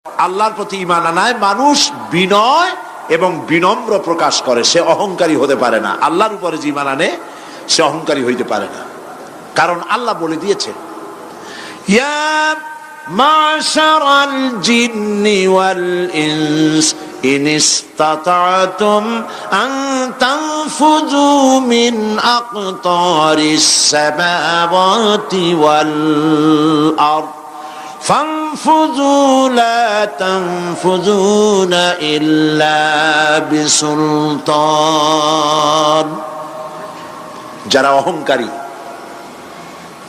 আল্লাহর প্রতি ঈমান আনায় মানুষ বিনয় এবং বিনম্র প্রকাশ করে, সে অহংকারী হতে পারে না। আল্লাহর উপরে যে ঈমান আনে সে অহংকারী হইতে পারে না, কারণ আল্লাহ বলে দিয়েছেন ইয়া মাশারাল জিন্নি ওয়াল ইনস ইন ইসতাতা'তুম আন তানফুযু মিন আকতারিস সামাওয়াতি ওয়াল আরদ ফানফুযু লা তানফুযুনা ইল্লা বিসুলতান। যারা অহংকারী,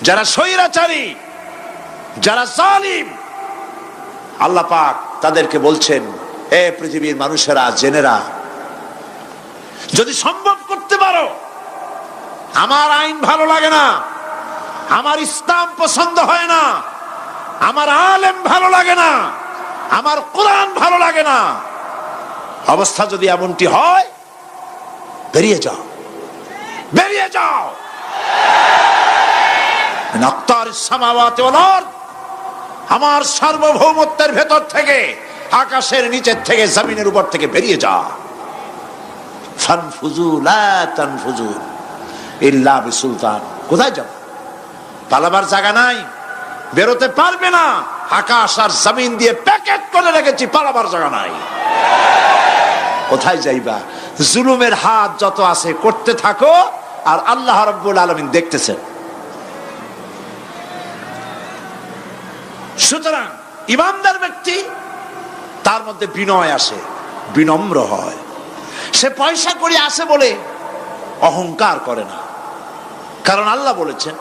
যারা স্বৈরাচারী, যারা জালিম, আল্লাহ পাক তাদেরকে বলছেন, এ পৃথিবীর মানুষেরা, জেনেরা, যদি সম্ভব করতে পারো, আমার আইন ভালো লাগে না, আমার ইসলাম পছন্দ হয় না, আমার আলেম ভালো লাগে না, আমার কোরআন ভালো লাগে না, অবস্থা যদি এমনটি হয়, বেরিয়ে যাও, বেরিয়ে যাও। আমার সার্বভৌমত্বের ভেতর থেকে, আকাশের নিচের থেকে, জমিনের উপর থেকে বেরিয়ে যা। ফানফুযু লা তানফুযু ইল্লা বিসুলতান। কোথায় যাব? পালাবার জায়গা নাই, বেরোতে পারবে না। আকাশ আর জমিন দিয়ে প্যাকেট করে রেখেছি, পালাবার জায়গা নাই। কোথায় যাইবা? জুলুমের হাত যত আছে করতে থাকো, আর আল্লাহ রাব্বুল আলামিন দেখতেছেন। সুতরাং ইমানদার ব্যক্তি, তার মধ্যে বিনয় আসে, বিনম্র হয়। সে পয়সা করে আসে বলে অহংকার করে না, কারণ আল্লাহ বলেছেন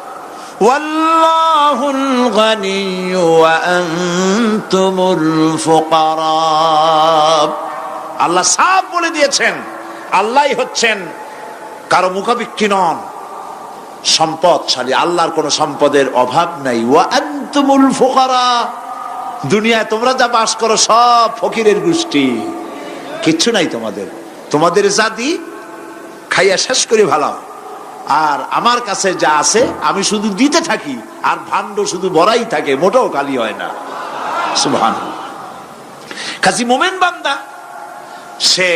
ওয়াল্লাহুল গানিয়্যু ওয়া আনতুমুল ফুকারা। আল্লাহ সাফ বলে দিয়েছেন, আল্লাহই হচ্ছেন, কারো মুখাপেক্ষী নন, সম্পদশালী। আল্লাহর কোন সম্পদের অভাব নাই। ওয়া আনতুমুল ফুকারা, দুনিয়ায় তোমরা যা বাস করো সব ফকিরের গোষ্ঠী, কিচ্ছু নাই তোমাদের। তোমাদের জাতি খাইয়া শেষ করে ভালো, আর আমার কাছে যা আছে আমি শুধু দিতে থাকি, আর ভাণ্ড শুধু ভরাই থাকে, মোটেও খালি হয় না। সুবহানাল্লাহ। কাজী মোমেন বান্দা সে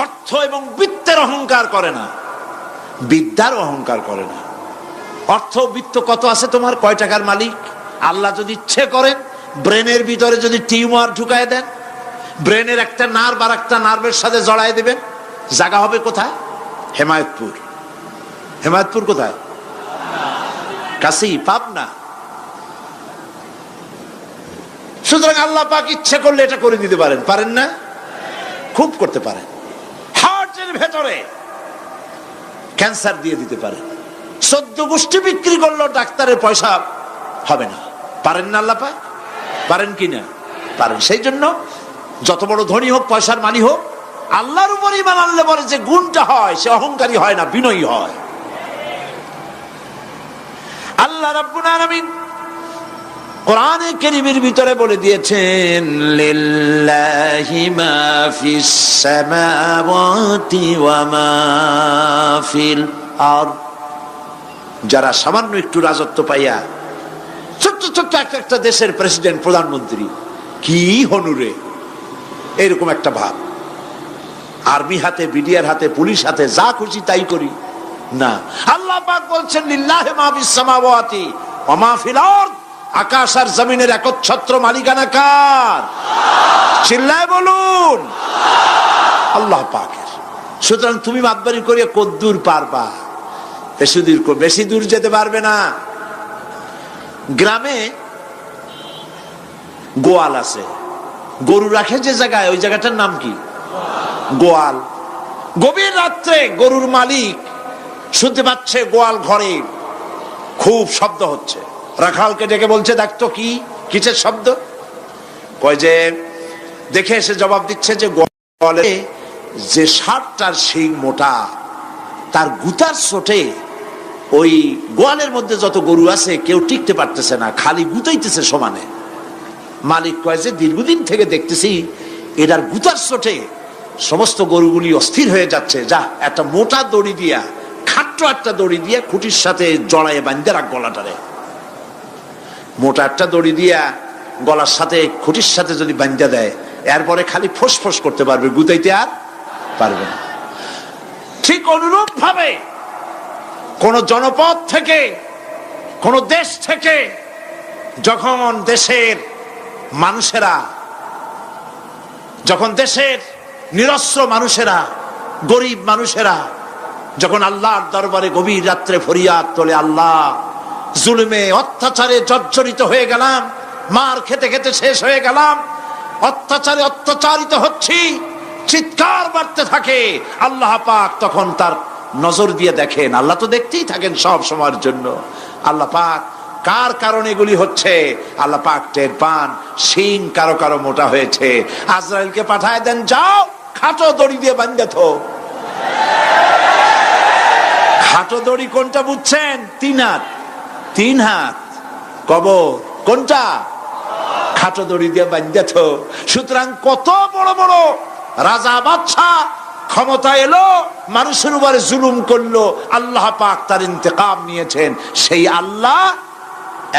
অর্থ এবং বৃত্তের অহংকার করে না, বিদ্যার অহংকার করে না। অর্থ বৃত্ত কত আছে তোমার, কয় টাকার মালিক? আল্লাহ যদি ইচ্ছে করেন, ব্রেনের ভিতরে যদি টিউমার ঢুকায় দেন, ব্রেনের একটা নার্ভ আর একটা নার্ভের সাথে জড়ায় দিবেন, জায়গা হবে কোথায়? হেমায়তপুর। হেমায়তপুর কোথায়? কাছেই, পাবনা। সুতরাং আল্লাহ পাক ইচ্ছে করলে এটা করে দিতে পারেন, পারেন না? খুব করতে পারেন। হার্টের ভেতরে ক্যান্সার দিয়ে দিতে পারেন। 14 গোষ্ঠী বিক্রি করলো, ডাক্তারের পয়সা হবে না, পারেন না আল্লাহ পাক? পারেন কি না? পারেন। সেই জন্য যত বড় ধনী হোক, পয়সার মানি হোক, আল্লাহর উপর ঈমান আনলে পরে যে গুণটা হয়, সে অহংকারী হয় না, বিনয়ী হয়। আল্লাহ রাব্বুল আলামিন কোরআনে কারীমের ভিতরে বলে দিয়েছেন, লিল্লাহি মা ফিস সামাওয়াতি ওয়া মা ফিল আরদ। যারা সামান্য একটু রাজত্ব পাইয়া, ছোট্ট ছোট্ট একটা দেশের প্রেসিডেন্ট, প্রধানমন্ত্রী, কি হনুরে, এরকম একটা ভাব। আর্মি হাতে, বিডিআর হাতে, পুলিশ হাতে, যা খুশি তাই করি না। আল্লাহ পাক বলছেন লিল্লাহি মা ফিস সামাওয়াতি ওয়া মা ফিল আরদ। আকাশ আর জমিনের একচ্ছত্র মালিকানা কার? চিল্লায় বলুন, আল্লাহ পাকের। সুতরাং তুমি মাতবারি করিয়া কদ্দূর পারবা? বেশি দূর যেতে পারবে না। গ্রামে গোয়াল আছে, গরু রাখে যে জায়গায়, ওই জায়গাটার নাম কি? গোয়াল। গভীর রাত্রে গরুর মালিক শুনতে পাচ্ছে গোয়াল ঘরে খুব শব্দ হচ্ছে। রাখালকে ডেকে বলছে, দেখতো কি, কিসের শব্দ? কয় যে দেখে এসে জবাব দিচ্ছে যে গোয়ালে যে ষাটটার শিং মোটা, তার গুতার চোটে ওই গোয়ালের মধ্যে যত গরু আছে কেউ টিকতে পারতেছে না, খালি গুতাইতেছে সমানে। মালিক কয় যে দীর্ঘদিন থেকে দেখতেছি এটার গুতার চোটে সমস্ত গরুগুলি অস্থির হয়ে যাচ্ছে, যা একটা মোটা দড়ি দিয়া, খাট্ট একটা দড়ি দিয়া খুঁটির সাথে জড়ায় বাঁধতে রাখ গলাটারে। মোটা একটা দড়ি দিয়া গলার সাথে খুঁটির সাথে যদি বান্ধা দেয়, এরপরে খালি ফোঁস করতে পারবে, গুতাইতে আর পারবে না। ঠিক অনুরূপ ভাবে কোন জনপদ থেকে, কোন দেশ থেকে যখন দেশের মানুষেরা, যখন দেশের নিরস্ত্র মানুষেরা, গরিব মানুষেরা যখন আল্লাহর দরবারে গভীর রাত্রে ফরিয়াদ তোলে, আল্লাহ জুলুমে অত্যাচারে জর্জরিত হয়ে গেলাম, মার খেতে খেতে শেষ হয়ে গেলাম, অত্যাচারে অত্যাচারিত হচ্ছি, চিৎকার বাড়তে থাকে, আল্লাহ পাক তখন তার নজর দিয়ে দেখেন। আল্লাহ তো দেখতেই থাকেন সব সময়ের জন্য। আল্লাহ পাক কার কারণে এগুলি হচ্ছে, আল্লাহ পাক টের পান। শিং কারো কারো মোটা হয়েছে, আজরাইলকে পাঠায় দেন, যাও খাটো দড়ি দিয়ে বান্ধে থো। খাটো দড়ি কোনটা বুঝছেন? 3 হাত, 3 হাত কবর কোনটা? খাটো দড়ি দিয়ে বান্ধে থো। সুতরাং কত বড় বড় রাজা বাদশাহ ক্ষমতা এলো, মানুষের উপরে জুলুম করলো, আল্লাহ পাক তার ইন্তেকাম নিয়েছেন। সেই আল্লাহ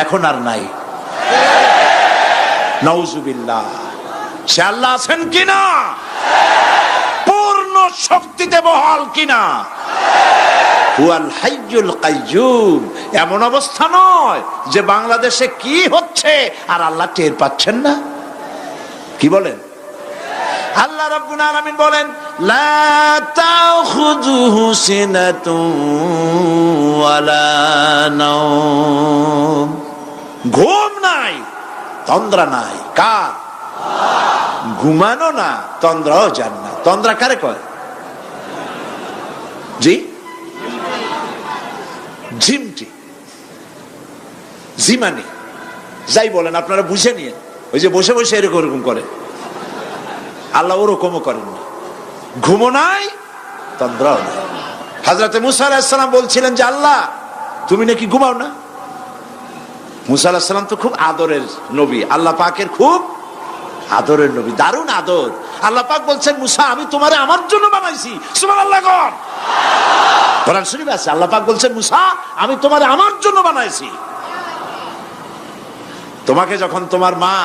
এখন আর নাই, নাউজুবিল্লাহ। সে আল্লাহ আছেন কিনা? পূর্ণ শক্তিতে বহাল কিনা? হুয়াল হাইয়ুল কাইয়্যুম। এমন অবস্থা নয় যে বাংলাদেশে কি হচ্ছে আর আল্লাহ টের পাচ্ছেন না। কি বলেন? আল্লাহ রাব্বুল আলামিন বলেন, লা তাখুযুহু সিনাতুন ওয়ালা নাওম। ঘুম নাই, তন্দ্রা নাই। কার? ঘুমানো না, তন্দ্রাও যান না। তন্দ্রা কারে কয়? জি, ঝিমটি, জিমানি, যাই বলেন আপনারা বুঝে নিয়ে। ওই যে বসে বসে এরকম করে, আল্লাহ ওরকমও করেন না। ঘুমো নাই, তন্দ্রাও নাই। হযরত মুসা আলাইহিস সালাম বলছিলেন যে আল্লাহ তুমি নাকি ঘুমাও না। মুসা আলাইহিস সালাম তো খুব আদরের নবী, আল্লাহ পাকের খুব আদরের নবী, দারুণ আদর। আল্লাহ পাক বলছেন, মুসা আমি তোমারে আমার জন্য বানাইছি। সুবহানাল্লাহ। কোরআন শরীফে আছে, আল্লাহ পাক বলছেন, মুসা আমি তোমারে আমার জন্য বানাইছি। তোমাকে যখন তোমার মা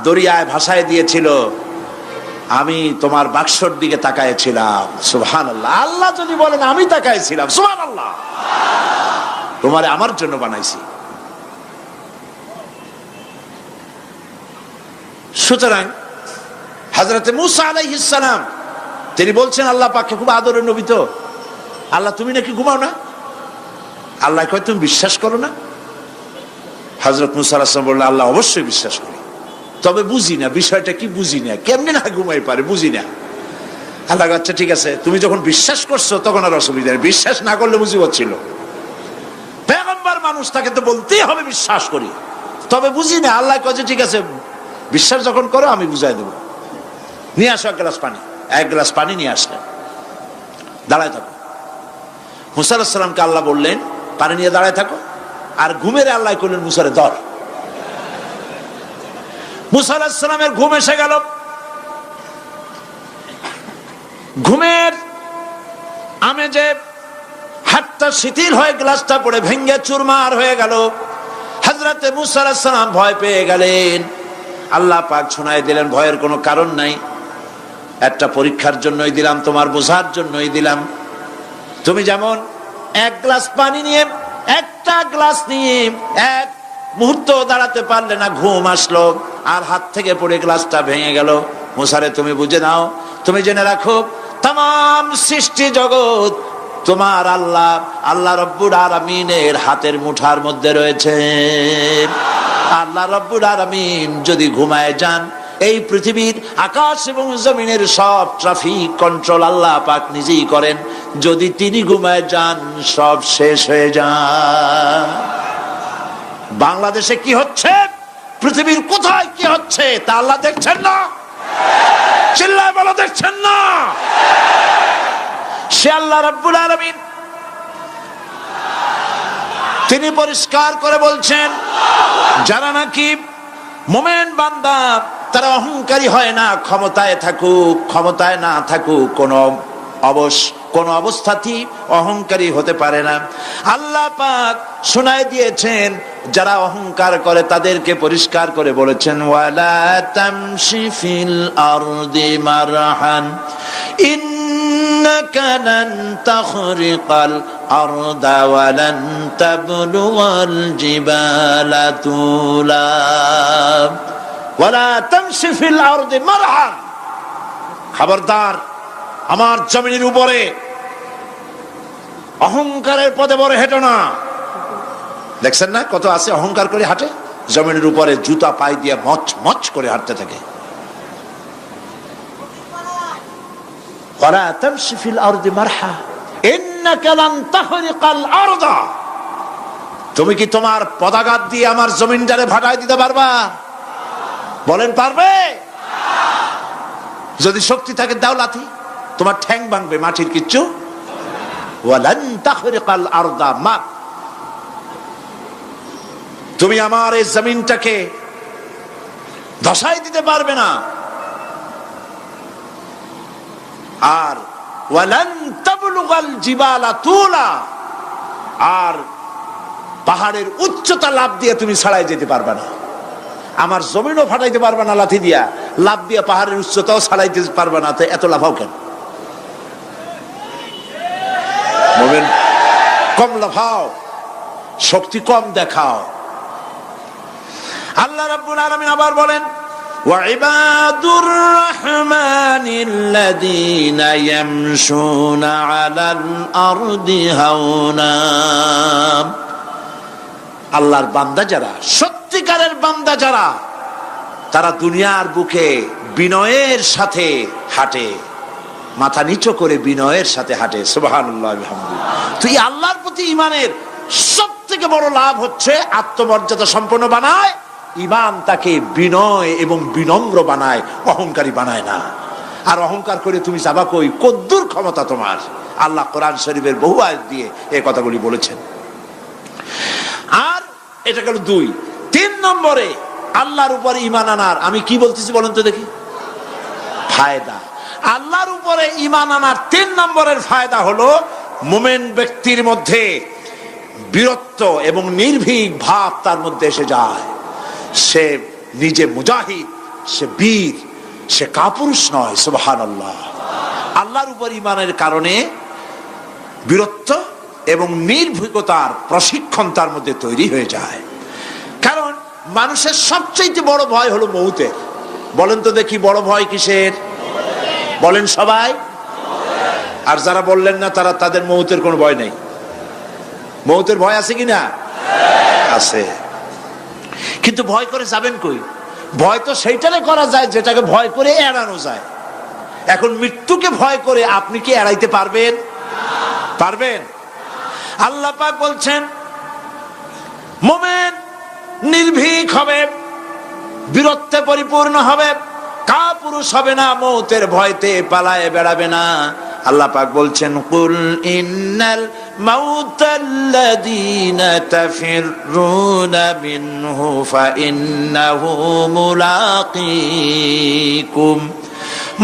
দরিয়ায় ভাসায় দিয়েছিল, আমি তোমার বাক্সর দিকে তাকাইছিলাম। সুবহানাল্লাহ। আল্লাহ যদি বলেন আমি তাকাইছিলাম, সুবহানাল্লাহ। তোমারে আমার জন্য বানাইছি। সুতরাং হযরত মুসা আলাইহিস সালাম তিনি বলছেন আল্লাহ পাককে খুব আদরের নবী, তো আল্লাহ তুমি নাকি ঘুমাও না। আল্লাহ কয় তুমি বিশ্বাস করো না। হযরত মুসা আলাইহিস সালাম বললেন, আল্লাহ অবশ্যই বিশ্বাস করি, তবে বুঝি না বিষয়টা কি, বুঝি না কেমনে না ঘুমাই পারে, বুঝি না। আল্লাহ আচ্ছা ঠিক আছে, তুমি যখন বিশ্বাস করছো তখন আর অসুবিধা নেই, বিশ্বাস না করলে মুসিবত ছিল। পয়গম্বর মানুষ, তাকে তো বলতেই হবে বিশ্বাস করি, তবে বুঝি না। আল্লাহ কয় ঠিক আছে, বিশ্বাস যখন করো আমি বুঝাই দেবো। নিয়ে আসো 1 গ্লাস পানি। 1 গ্লাস পানি নিয়ে আসলেন, দাঁড়ায় থাকো। মুসা আলাইহিস সালামকে আল্লাহ বললেন পানি নিয়ে দাঁড়ায় থাকো, আর ঘুমের আল্লাহ করলেন মুসারে ধর। মুসা আলাইহিস সালামের ঘুম এসে গেল। ঘুমের আমেজে হাতটা শিথিল হয়ে গ্লাসটা পড়ে ভেঙে চুরমার হয়ে গেল। হযরত মুসা আলাইহিস সালাম ভয় পেয়ে গেলেন। আল্লাহ পাক শোনায় দিলেন, ভয়ের কোনো কারণ নাই, একটা পরীক্ষার জন্যই দিলাম, তোমার বোঝার জন্যই দিলাম। তুমি যেমন 1 গ্লাস পানি নিয়ে, একটা গ্লাস নিয়ে 1 মুহূর্ত দাঁড়াতে পারলে না, ঘুম আসলো আর হাত থেকে পড়ে গ্লাসটা ভেঙে গেল। মুসারে তুমি বুঝে নাও, তুমি জেনে রাখো, তাম সৃষ্টি জগৎ তোমার আল্লাহ, আল্লাহ রব্বুল আলামিনের হাতের মুঠার মধ্যে রয়েছে। আল্লাহ রব্বুল আলামিন যদি ঘুমায় যান, এই পৃথিবীর আকাশ এবং জমিনের সব ট্রাফিক কন্ট্রোল আল্লাহ পাক নিজেই করেন। যদি তিনি ঘুমায় যান, সব শেষ হয়ে যায়। বাংলাদেশে কি হচ্ছে, পৃথিবীর কোথায় কি হচ্ছে তা আল্লাহ দেখছেন না? চিল্লায় বলো, দেখছেন না? সে আল্লাহ রাব্বুল আলামিন তিনি পরিষ্কার করে বলছেন, যারা নাকি মুমিন বান্দা তারা অহংকারী হয় না, ক্ষমতায় থাকুক ক্ষমতায় না থাকুক, কোন কোন অবস্থাতেই অহংকারী হতে পারে না। আল্লাহ পাক শোনায় দিয়েছেন যারা অহংকার করে তাদেরকে পরিষ্কার করে বলেছেন, ওয়ালা তামশি ফিল আরদি মারহান ইন্নাকা লান তাখরিকাল আরদা ওয়া লান তাবলুগাল জিবালা তুলা। ওয়ালা তামশি ফিল আরদি মারহান, খবরদার আমার জমিনের উপরে অহংকারের পদে বড় হেঁটো না। দেখছেন না কত আছে অহংকার করে হাঁটে, জমিনের উপরে জুতা পায়ে দিয়ে মচ মচ করে হাঁটতে থাকে। ওয়ালা তামশি ফিল আরদি মারহা ইন্নাকা লান তাখরিকাল আরদা, তুমি কি তোমার পদাঘাত দিয়ে আমার জমিনটারে ফাটাই দিতে পারবা? বলেন পারবে? যদি শক্তি থাকে দাও লাথি, তোমার ঠ্যাং ভাঙবে, মাটির কিচ্ছু। ওয়ালান তাখরিকাল আরদা মা, তুমি আমার এই জমিনটাকে ধসাই দিতে পারবে না। আর ওয়ালান তাবলুগাল জিবালা তুলা, আর পাহাড়ের উচ্চতা লাফ দিয়ে তুমি ছাড়াই যেতে পারবে না। আমার জমিনও ফাটাইতে পারবে না লাথি দিয়া, লাফ দিয়া পাহাড়ের উচ্চতাও ছাড়াইতে পারবে না। তো এত লাফাও কেন? মুমিন কম লাফাও, শক্তি কম দেখাও। আল্লাহ রাব্বুল আলামিন আবার বলেন, ওয়া ইবাদুর রাহমানিল্লাযীনা ইয়ামশুনা আলাল আরদি হাওনা, আল্লাহর বান্দা যারা, সত্যিকারের বান্দা যারা, তারা দুনিয়ার বুকে বিনয়ের সাথে হাঁটে, মাথা নিচু করে বিনয়ের সাথে হাঁটে। সুবহানাল্লাহ বিহামদিহি। তুই আল্লাহর প্রতি ঈমানের সবথেকে বড় লাভ হচ্ছে আত্মমর্যাদা সম্পন্ন বানায়। ঈমান তাকে বিনয় এবং বিনম্র বানায়, অহংকারী বানায় না। আর অহংকার করে তুমি যাবা কই? কদ্দুর ক্ষমতা তোমার? আল্লাহ কোরআন শরীফের বহু আয়াত দিয়ে এই কথাগুলি বলেছেন। আর এটা গেল 2। 3 নম্বরে আল্লাহর উপরে ঈমান আনার, আমি কি বলতেছি বলেন তো দেখি, ফায়দা। আল্লাহর উপরে ঈমান আনার 3 নম্বরের ফায়দা হলো মুমিন ব্যক্তির মধ্যে বীরত্ব এবং নির্ভীক ভাব তার মধ্যে এসে যায়। সে নিজে মুজাহিদ, সে বীর, সে কাপুরুষ নয়। সুবহানাল্লাহ। আল্লাহর উপর ঈমানের কারণে বীরত্ব এবং নির্ভীকতার প্রশিক্ষণ তার মধ্যে তৈরি হয়ে যায়। কারণ মানুষের সবচেয়ে বড় ভয় হলো মৌতের। বলেন তো দেখি বড় ভয় কিসের? বলেন সবাই। আর যারা বললেন না তারা, তাদের মৌতের কোনো ভয় নেই। মৌতের ভয় আছে কিনা? আছে। কিন্তু ভয় করে যাবেন কই? ভয় তো সেইটারে করা যায় যেটাকে ভয় করে এড়ানো যায়। এখন মৃত্যুকে ভয় করে আপনি কি এড়াইতে পারবেন? পারবেন? আল্লাহ পাক বলছেন মুমিন নির্ভীক হবে, বীরত্বে পরিপূর্ণ হবে, কাপুরুষ হবে না, মৌতের ভয়তে পালায়ে বেড়াবে না। আল্লাহ পাক বলছেন, কুল ইন্নাল মাউতাল্লাযীনা তাফিরুনা মিনহু ফাইন্নাহু মুলাকীকুম,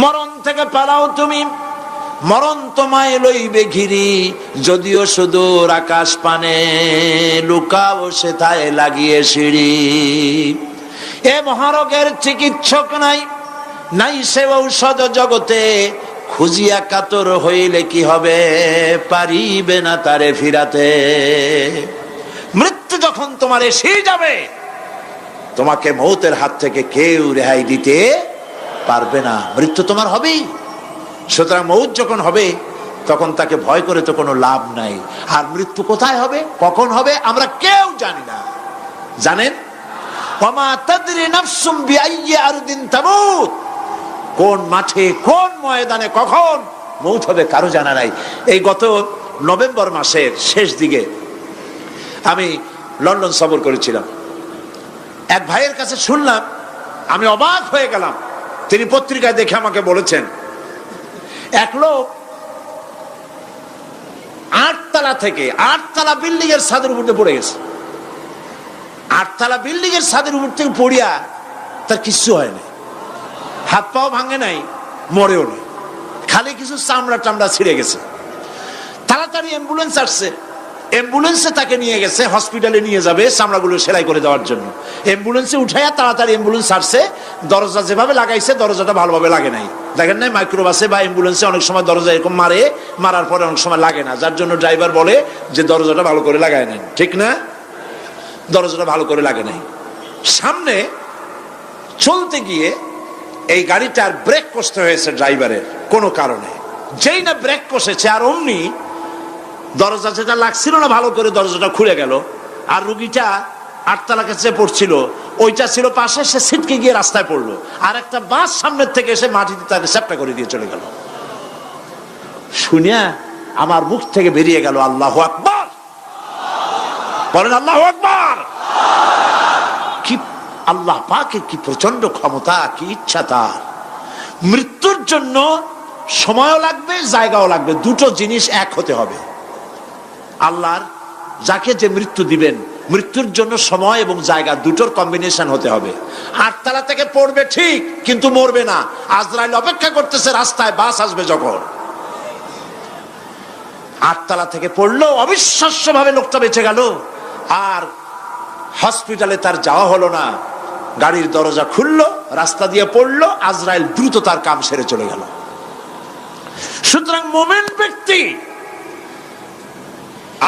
মরণ থেকে পালাও তুমি, মরণ তোমায় লইবে ঘিরি, যদিও সুদূর আকাশ পানে, লুকাও সেথায় লাগিয়ে সিঁড়ি। এ মহারোগের চিকিৎসক নাই, নাই সে ঔষধ জগতে, খুঁজিয়া কাতর হইলে কি হবে, পারিবে না তারে ফিরাতে। মৃত্যু যখন তোমার এসে যাবে, তোমাকে মৌতের হাত থেকে কেউ রেহাই দিতে পারবে না। মৃত্যু তোমার হবেই। সুতরাং মৌত যখন হবে তখন তাকে ভয় করে তো কোনো লাভ নাই। আর মৃত্যু কোথায় হবে, কখন হবে, আমরা কেউ জানি না। জানেন? ওমা তাদরি নাফসুম বিআইয়ি আরদিন তামুত, কোন মাঠে, কোন ময়দানে কখন মৌত হবে কারো জানা নাই। এই গত নভেম্বর মাসের শেষ দিকে আমি লন্ডন সফর করেছিলাম। এক ভাইয়ের কাছে শুনলাম, আমি অবাক হয়ে গেলাম। তিনি পত্রিকায় দেখে আমাকে বলেছেন, এক লোক 8 তলা থেকে 8 তলা বিল্ডিং এর ছাদের উপর পড়ে গেছে। 8 তলা বিল্ডিং এর ছাদের উপর থেকে পড়িয়া তার কিচ্ছু হয় না, হাত পাও ভাঙে নাই, মরেও নাই, খালি কিছু চামড়া টামড়া ছিঁড়ে গেছে। তাড়াতাড়ি অ্যাম্বুলেন্স আসছে, অ্যাম্বুলেন্সে তাকে নিয়ে গেছে, হসপিটালে নিয়ে যাবে চামড়াগুলো সেলাই করে দেওয়ার জন্য। অ্যাম্বুলেন্সে উঠাইয়া তাড়াতাড়ি অ্যাম্বুলেন্স আসছে, দরজা যেভাবে লাগাইছে দরজাটা ভালোভাবে লাগে নাই। দেখেন নাই মাইক্রোবাসে বা অ্যাম্বুলেন্সে অনেক সময় দরজা এরকম মারার পরে অনেক সময় লাগে না, যার জন্য ড্রাইভার বলে যে দরজাটা ভালো করে লাগায় নাই, ঠিক না? দরজাটা ভালো করে লাগে নাই। সামনে চলতে গিয়ে এই গাড়িটার ব্রেক কষতে হয়েছে ড্রাইভারের কোনো কারণে। যেই না ব্রেক কষেছে আর অমনি দরজা যেটা লাগছিল না ভালো করে দরজাটা খুলে গেল, আর রুগীটা আটতলা কাছে পড়ছিল, ওইটা ছিল পাশে, সে ছিটকে গিয়ে রাস্তায় পড়লো, আর একটা বাস সামনের থেকে এসে মাটিতে তাকে চ্যাপ্টা করে দিয়ে চলে গেল। শুনিয়া আমার মুখ থেকে বেরিয়ে গেল আল্লাহু আকবার, বলেন আল্লাহু আকবার। কি আল্লাহ পাকের কি প্রচন্ড ক্ষমতা, কি ইচ্ছা তার। মৃত্যুর জন্য সময়ও লাগবে, জায়গাও লাগবে, দুটো জিনিস এক হতে হবে। আল্লাহর যাকে যে মৃত্যু দিবেন, মৃত্যুর জন্য সময় এবং জায়গা দুটোর কম্বিনেশন হতে হবে। আটতলা থেকে পড়বে ঠিক, কিন্তু মরবে না। আজরাইল অপেক্ষা করতেছে রাস্তায়, বাস আসবে যখন। আটতলা থেকে পড়লো, অবিশ্বাস্য ভাবে লোকটা বেঁচে গেল, আর হসপিটালে তার যাওয়া হলো না। গাড়ির দরজা খুললো, রাস্তা দিয়ে পড়লো, আজরাইল দ্রুত তার কাম সেরে চলে গেল। সুতরাং মোমেন ব্যক্তি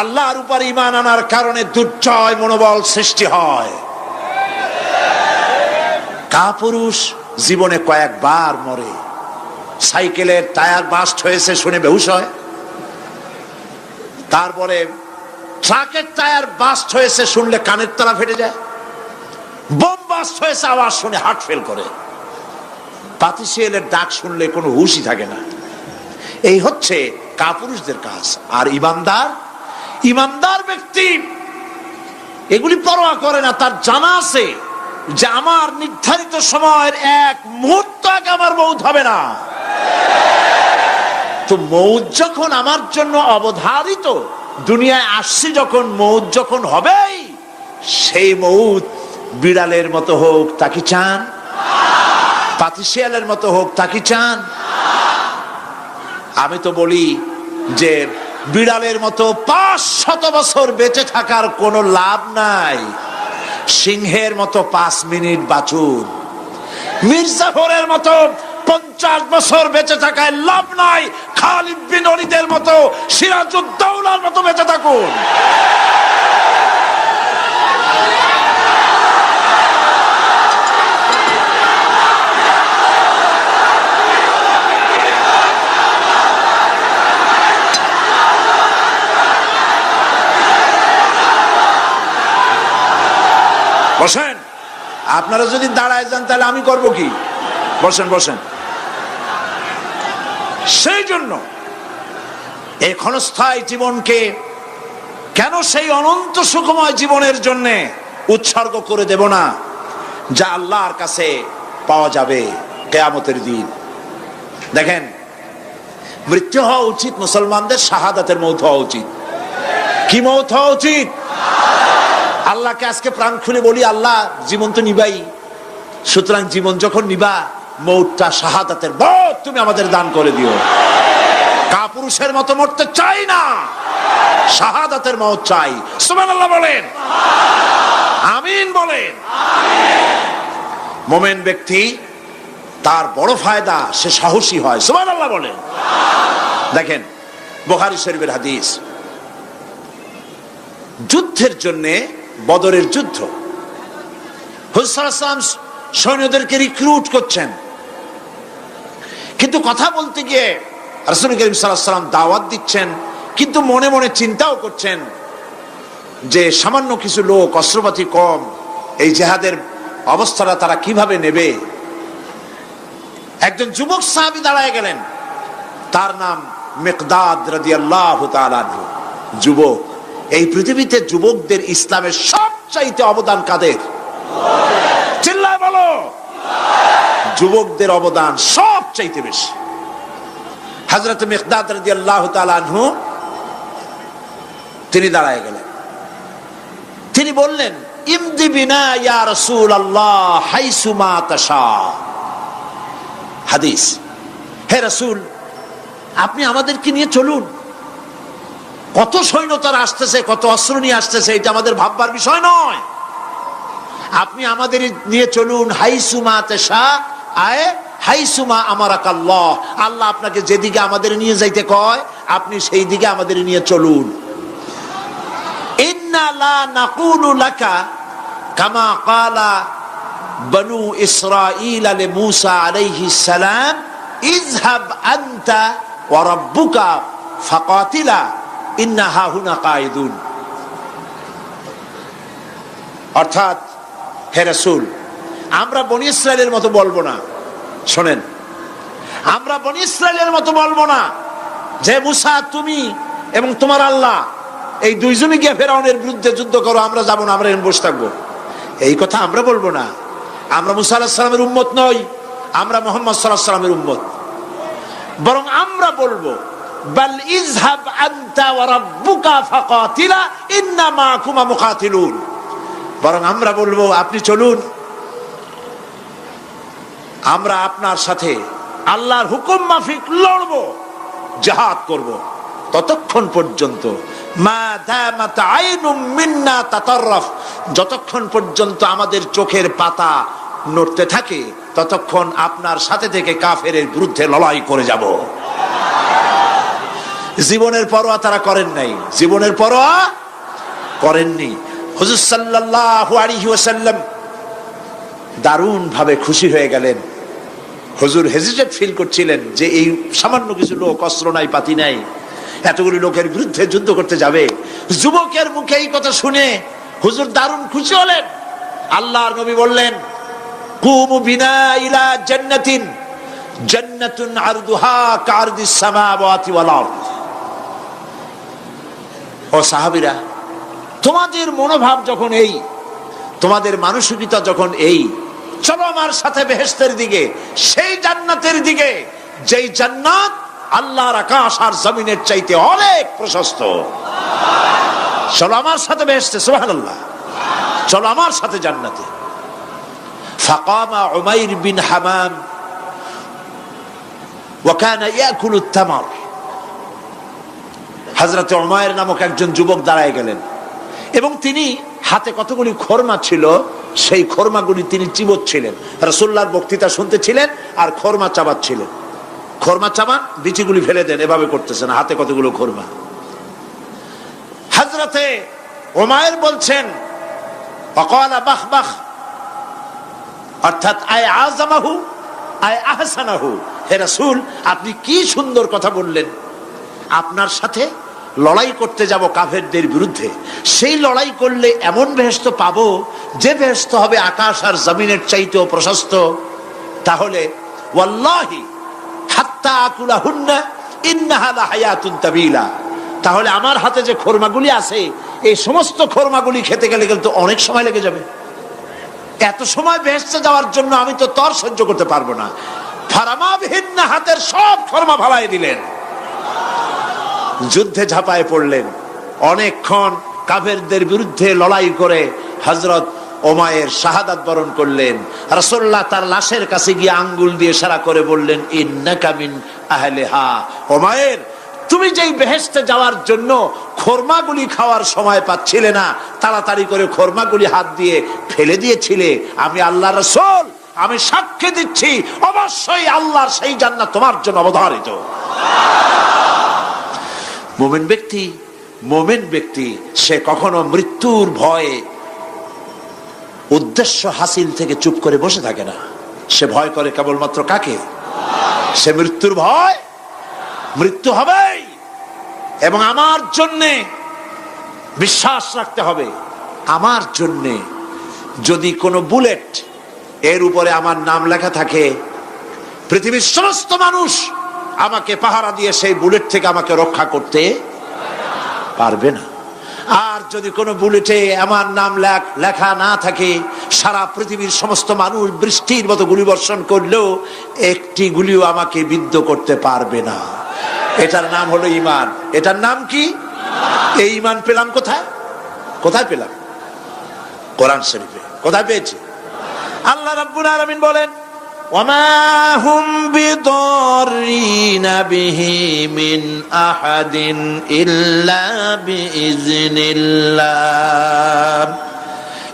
আল্লাহর উপর ঈমান আনার কারণে দুর্জয় মনোবল সৃষ্টি হয়। কাপুরুষ জীবনে কয়েকবার মরে, সাইকেলের টায়ার বাস্ট হয়েছে শুনে বেহুশ হয়, তারপরে ট্রাকের টায়ার বাস্ট হয়েছে শুনলে কানের তলা ফেটে যায়, বোম বাস্ট হয়েছে আওয়াজ শুনে হার্ট ফেল করে, পাতিশিয়ালের ডাক শুনলে কোনো হুশই থাকে না। এই হচ্ছে কাপুরুষদের কাজ। আর ইমানদার ব্যক্তি এগুলি পরোয়া করে না। তার জানা আছে যে আমার নির্ধারিত সময়ের এক মুহূর্ত আগে আমার মৌত হবে না। তো মৌত যখন আমার জন্য অবধারিত, দুনিয়ায় আসছি যখন, মৌত যখন হবেই, সেই মৌত বিড়ালের মতো হোক তা কি চান? পাতিশিয়ালের মতো হোক তা কি চান? আমি তো বলি যে বিড়ালের মতো 500 বছর বেঁচে থাকার কোনো লাভ নাই, সিংহের মতো 5 মিনিট বাঁচুন। মির্জাফরের মতো 50 বছর বেঁচে থাকায় লাভ নাই, খালিদ বিন ওলীদের মতো, সিরাজউদ্দৌলার মতো বেঁচে থাকুন। বসেন, আপনারা যদি দাঁড়ায় যান তাহলে আমি করব কি? বসেন বসেন। সেই জন্য এই ক্ষণস্থায়ী জীবনকে কেন সেই অনন্ত সুখময় জীবনের জন্য উৎসর্গ করে দেব না, যা আল্লাহর কাছে পাওয়া যাবে কিয়ামতের দিন। দেখেন, মৃত্যু হওয়া উচিত মুসলমানদের, শাহাদাতের মৌত হওয়া উচিত। কি মৌত হওয়া উচিত? আল্লাহকে আজকে প্রাণ খুলে বলি, আল্লাহ জীবন তো নিবাই, সুতরাং জীবন যখন নিবা, মৌতটা শাহাদাতের মৌত তুমি আমাদের দান করে দিও। কাপুরুষের মতো মরতে চাই না, শাহাদাতের মৌত চাই। সুবহানাল্লাহ বলেন, আমিন বলেন। মুমিন ব্যক্তি তার বড় ফায়দা, সে সাহসী হয়। সুবহানাল্লাহ বলেন। দেখেন বুখারী শরীফের হাদিস, যুদ্ধের জন্য, বদরের যুদ্ধ, হুজুর সাল্লাল্লাহু আলাইহি ওয়াসাল্লাম সৈন্যদেরকে রিক্রুট করছেন, কিন্তু কথা বলতে গিয়ে রাসূল করিম সাল্লাল্লাহু আলাইহি ওয়াসাল্লাম দাওয়াত দিচ্ছেন, কিন্তু মনে মনে চিন্তাও করছেন যে সামান্য কিছু লোক, অস্ত্রপাতি কম, এই জিহাদের অবস্থাটা তারা কিভাবে নেবে। একজন যুবক সাহাবী দাঁড়ায় গেলেন, তার নাম মিকদাদ রাদিয়াল্লাহু তাআলা আনহু। যুবক, এই পৃথিবীতে যুবকদের ইসলামের সবচাইতে অবদান কাদের? চিল্লায় বলো। যুবকদের অবদান সবচাইতে বেশি। হযরত মিকদাদ রাদিয়াল্লাহু তাআলা আনহু তিনি দাঁড়ায় গেলেন, তিনি বললেন, ইমদি বিনা ইয়া রাসূলুল্লাহ হাইসু মা তাশা। হাদিস, হে রাসূল, আপনি আমাদেরকে নিয়ে চলুন, কত সৈন্যতারা আসতেছে, কত অস্ত্র নিয়ে আসতেছে, এটা আমাদের ভাববার বিষয় নয়। আপনি আমাদের নিয়ে চলুন, হাইসুমা তেশা আয়ে হাইসুমা আমারাকাল্লাহ। আল্লাহ আপনাকে যেদিকে আমাদের নিয়ে যাইতে কয় আপনি সেই দিকে আমাদের নিয়ে চলুন। ইন্না লা নাকুলু লাকা কামা ক্বালা বনু ইসরাঈল লিমূসা আলাইহিস সালাম ইযহাব আনতা ওয়া রাব্বুকা ফাকাতিলা ইন্না হাহুনা কায়িদুন। অর্থাৎ হে রাসূল, আমরা বনি ইসরাইলের মতো বলবো না। শোনেন, আমরা বনি ইসরাইলের মতো বলবো না যে মুসা তুমি এবং তোমার আল্লাহ এই দুইজনে গিয়ে ফেরাউনের বিরুদ্ধে যুদ্ধ করো, আমরা যাবো না, আমরা বসে থাকবো। এই কথা আমরা বলবো না। আমরা মুসা আলাইহিস সালামের উম্মত নই, আমরা মুহাম্মদ সাল্লাল্লাহু আলাইহি ওয়াসাল্লামের উম্মত। বরং আমরা বলবো বাল ইযহাব আনতা ওয়া রাব্বুকা ফাকাতিলা ইন্না মাকুমা মুকাতিলুন। বরং আমরা বলবো আপনি চলুন, আমরা আপনার সাথে আল্লাহর হুকুম মাফিক লড়বো, জিহাদ করব। ততক্ষণ পর্যন্ত মা দামাত আইনুম মিন্না তাতাররাফ, যতক্ষণ পর্যন্ত আমাদের চোখের পাতা নড়তে থাকে ততক্ষণ আপনার সাথে থেকে কাফেরের বিরুদ্ধে লড়াই করে যাব। জীবনের পরোয়া তারা করেন নাই, জীবনের পরোয়া করেননি। হুজুর সাল্লাল্লাহু আলাইহি ওয়াসাল্লাম দারুণ ভাবে খুশি হয়ে গেলেন। হুজুর হেজিটেট ফিল করছিলেন যে এই সামান্য কিছু লোক, অস্ত্র নাই, পাতি নাই, এতগুলি লোকের বিরুদ্ধে যুদ্ধ করতে যাবে। যুবকের মুখে এই কথা শুনে হুজুর দারুণ খুশি হলেন। আল্লাহর নবী বললেন কুমু বিনা ইলা জান্নাতিন জান্নাতুন আরদুহা কারদিস সামাওয়াতি ওয়াল আরদ। ও সাহাবীরা, তোমাদের মনোভাব যখন এই, তোমাদের মানসিকতা যখন এই, চলো আমার সাথে বেহেশতের দিকে, সেই জান্নাতের দিকে যেই জান্নাত আল্লাহর আকাশ আর জমিনের চাইতে অনেক প্রশস্ত। চলো আমার সাথে বেহেশতে, সুবহানাল্লাহ, চলো আমার সাথে জান্নাতে। ফাকামা উমাইর বিন হামাম ওয়া কানা ইয়াকুলু তামার। হযরত উমাইর নামক একজন যুবক দাঁড়ায় গেলেন এবং তিনি হাতে কতগুলি খরমা ছিল, সেই খরমাগুলি তিনি চিবোচ্ছিলেন। রাসূলুল্লাহর বক্তৃতা শুনতেছিলেন আর খরমা চাবাচ্ছিলেন। খরমা চাবান, বিচিগুলি ফেলে দেন, এভাবে করতেছেন, হাতে কতগুলো খরমা। হযরতে উমাইর বলছেন ওয়াকালা বাহ বাহ, অর্থাৎ আয় আযমাহু আয় আহসানাহু। হে রাসূল, আপনি কি সুন্দর কথা বললেন। আপনার সাথে লড়াই করতে যাব কাফেরদের বিরুদ্ধে, সেই লড়াই করলে এমন বেহেশত পাবো যে বেহেশত হবে আকাশ আর জমিনের চাইতেও প্রশস্ত। তাহলে ওয়াল্লাহি হাত্তা আকুলাহুন্না ইন্নাহা লাহায়াতুন তাবিলা। তাহলে আমার হাতে যে খরমাগুলি আছে, এই সমস্ত খরমাগুলি খেতে গেলে কিন্তু অনেক সময় লেগে যাবে। এত সময় বেহেশতে যাওয়ার জন্য আমি তো তর সহ্য করতে পারবো না। ফারামাবিহিন্না, হাতের সব খরমা ফালাই দিলেন, যুদ্ধে ঝাঁপায় পড়লেন। অনেকক্ষণ কাফেরদের বিরুদ্ধে লড়াই করে হযরত উমাইর শাহাদাত বরণ করলেন। রাসূলুল্লাহ তার লাশের কাছে গিয়ে আঙ্গুল দিয়ে ইশারা করে বললেন ইন্নাকা মিন আহলিহা। উমাইর, তুমি যেই বেহেশতে যাওয়ার জন্য খরমাগুলি খাওয়ার সময় পাচ্ছিলে না, তাড়াতাড়ি করে খরমাগুলি হাত দিয়ে ফেলে দিয়েছিলে, আমি আল্লাহর রাসূল, আমি সাক্ষ্য দিচ্ছি অবশ্যই আল্লাহর সেই জান্নাত তোমার জন্য অবধারিত। মুমিন ব্যক্তি সে কখনো মৃত্যুর ভয়ে উদ্দেশ্য হাসিল থেকে চুপ করে বসে থাকে না। সে ভয় করে কেবলমাত্র কাকে? সে মৃত্যুর ভয়। মৃত্যু হবেই, এবং আমার জন্যে বিশ্বাস রাখতে হবে, আমার জন্যে যদি কোনো বুলেট এর উপরে আমার নাম লেখা থাকে, পৃথিবীর সমস্ত মানুষ আমাকে পাহারা দিয়ে সেই বুলেট থেকে আমাকে রক্ষা করতে পারবে না। আর যদি কোনো বুলেটে আমার নাম লেখা না থাকে, সারা পৃথিবীর সমস্ত মানুষ বৃষ্টির মতো গুলি বর্ষণ করলেও একটি গুলিও আমাকে বিদ্ধ করতে পারবে না। এটার নাম হলো ঈমান। এটার নাম কি? এই ঈমান পেলাম কোথায়? কোথায় পেলাম? কোরআন শরীফে। কোথায় পেয়েছি? আল্লাহ রাব্বুল আলামিন বলেন ওয়ামা হুম বিদরিনা বিহি মিন আহাদিন ইল্লা বিইজনিল্লাহ।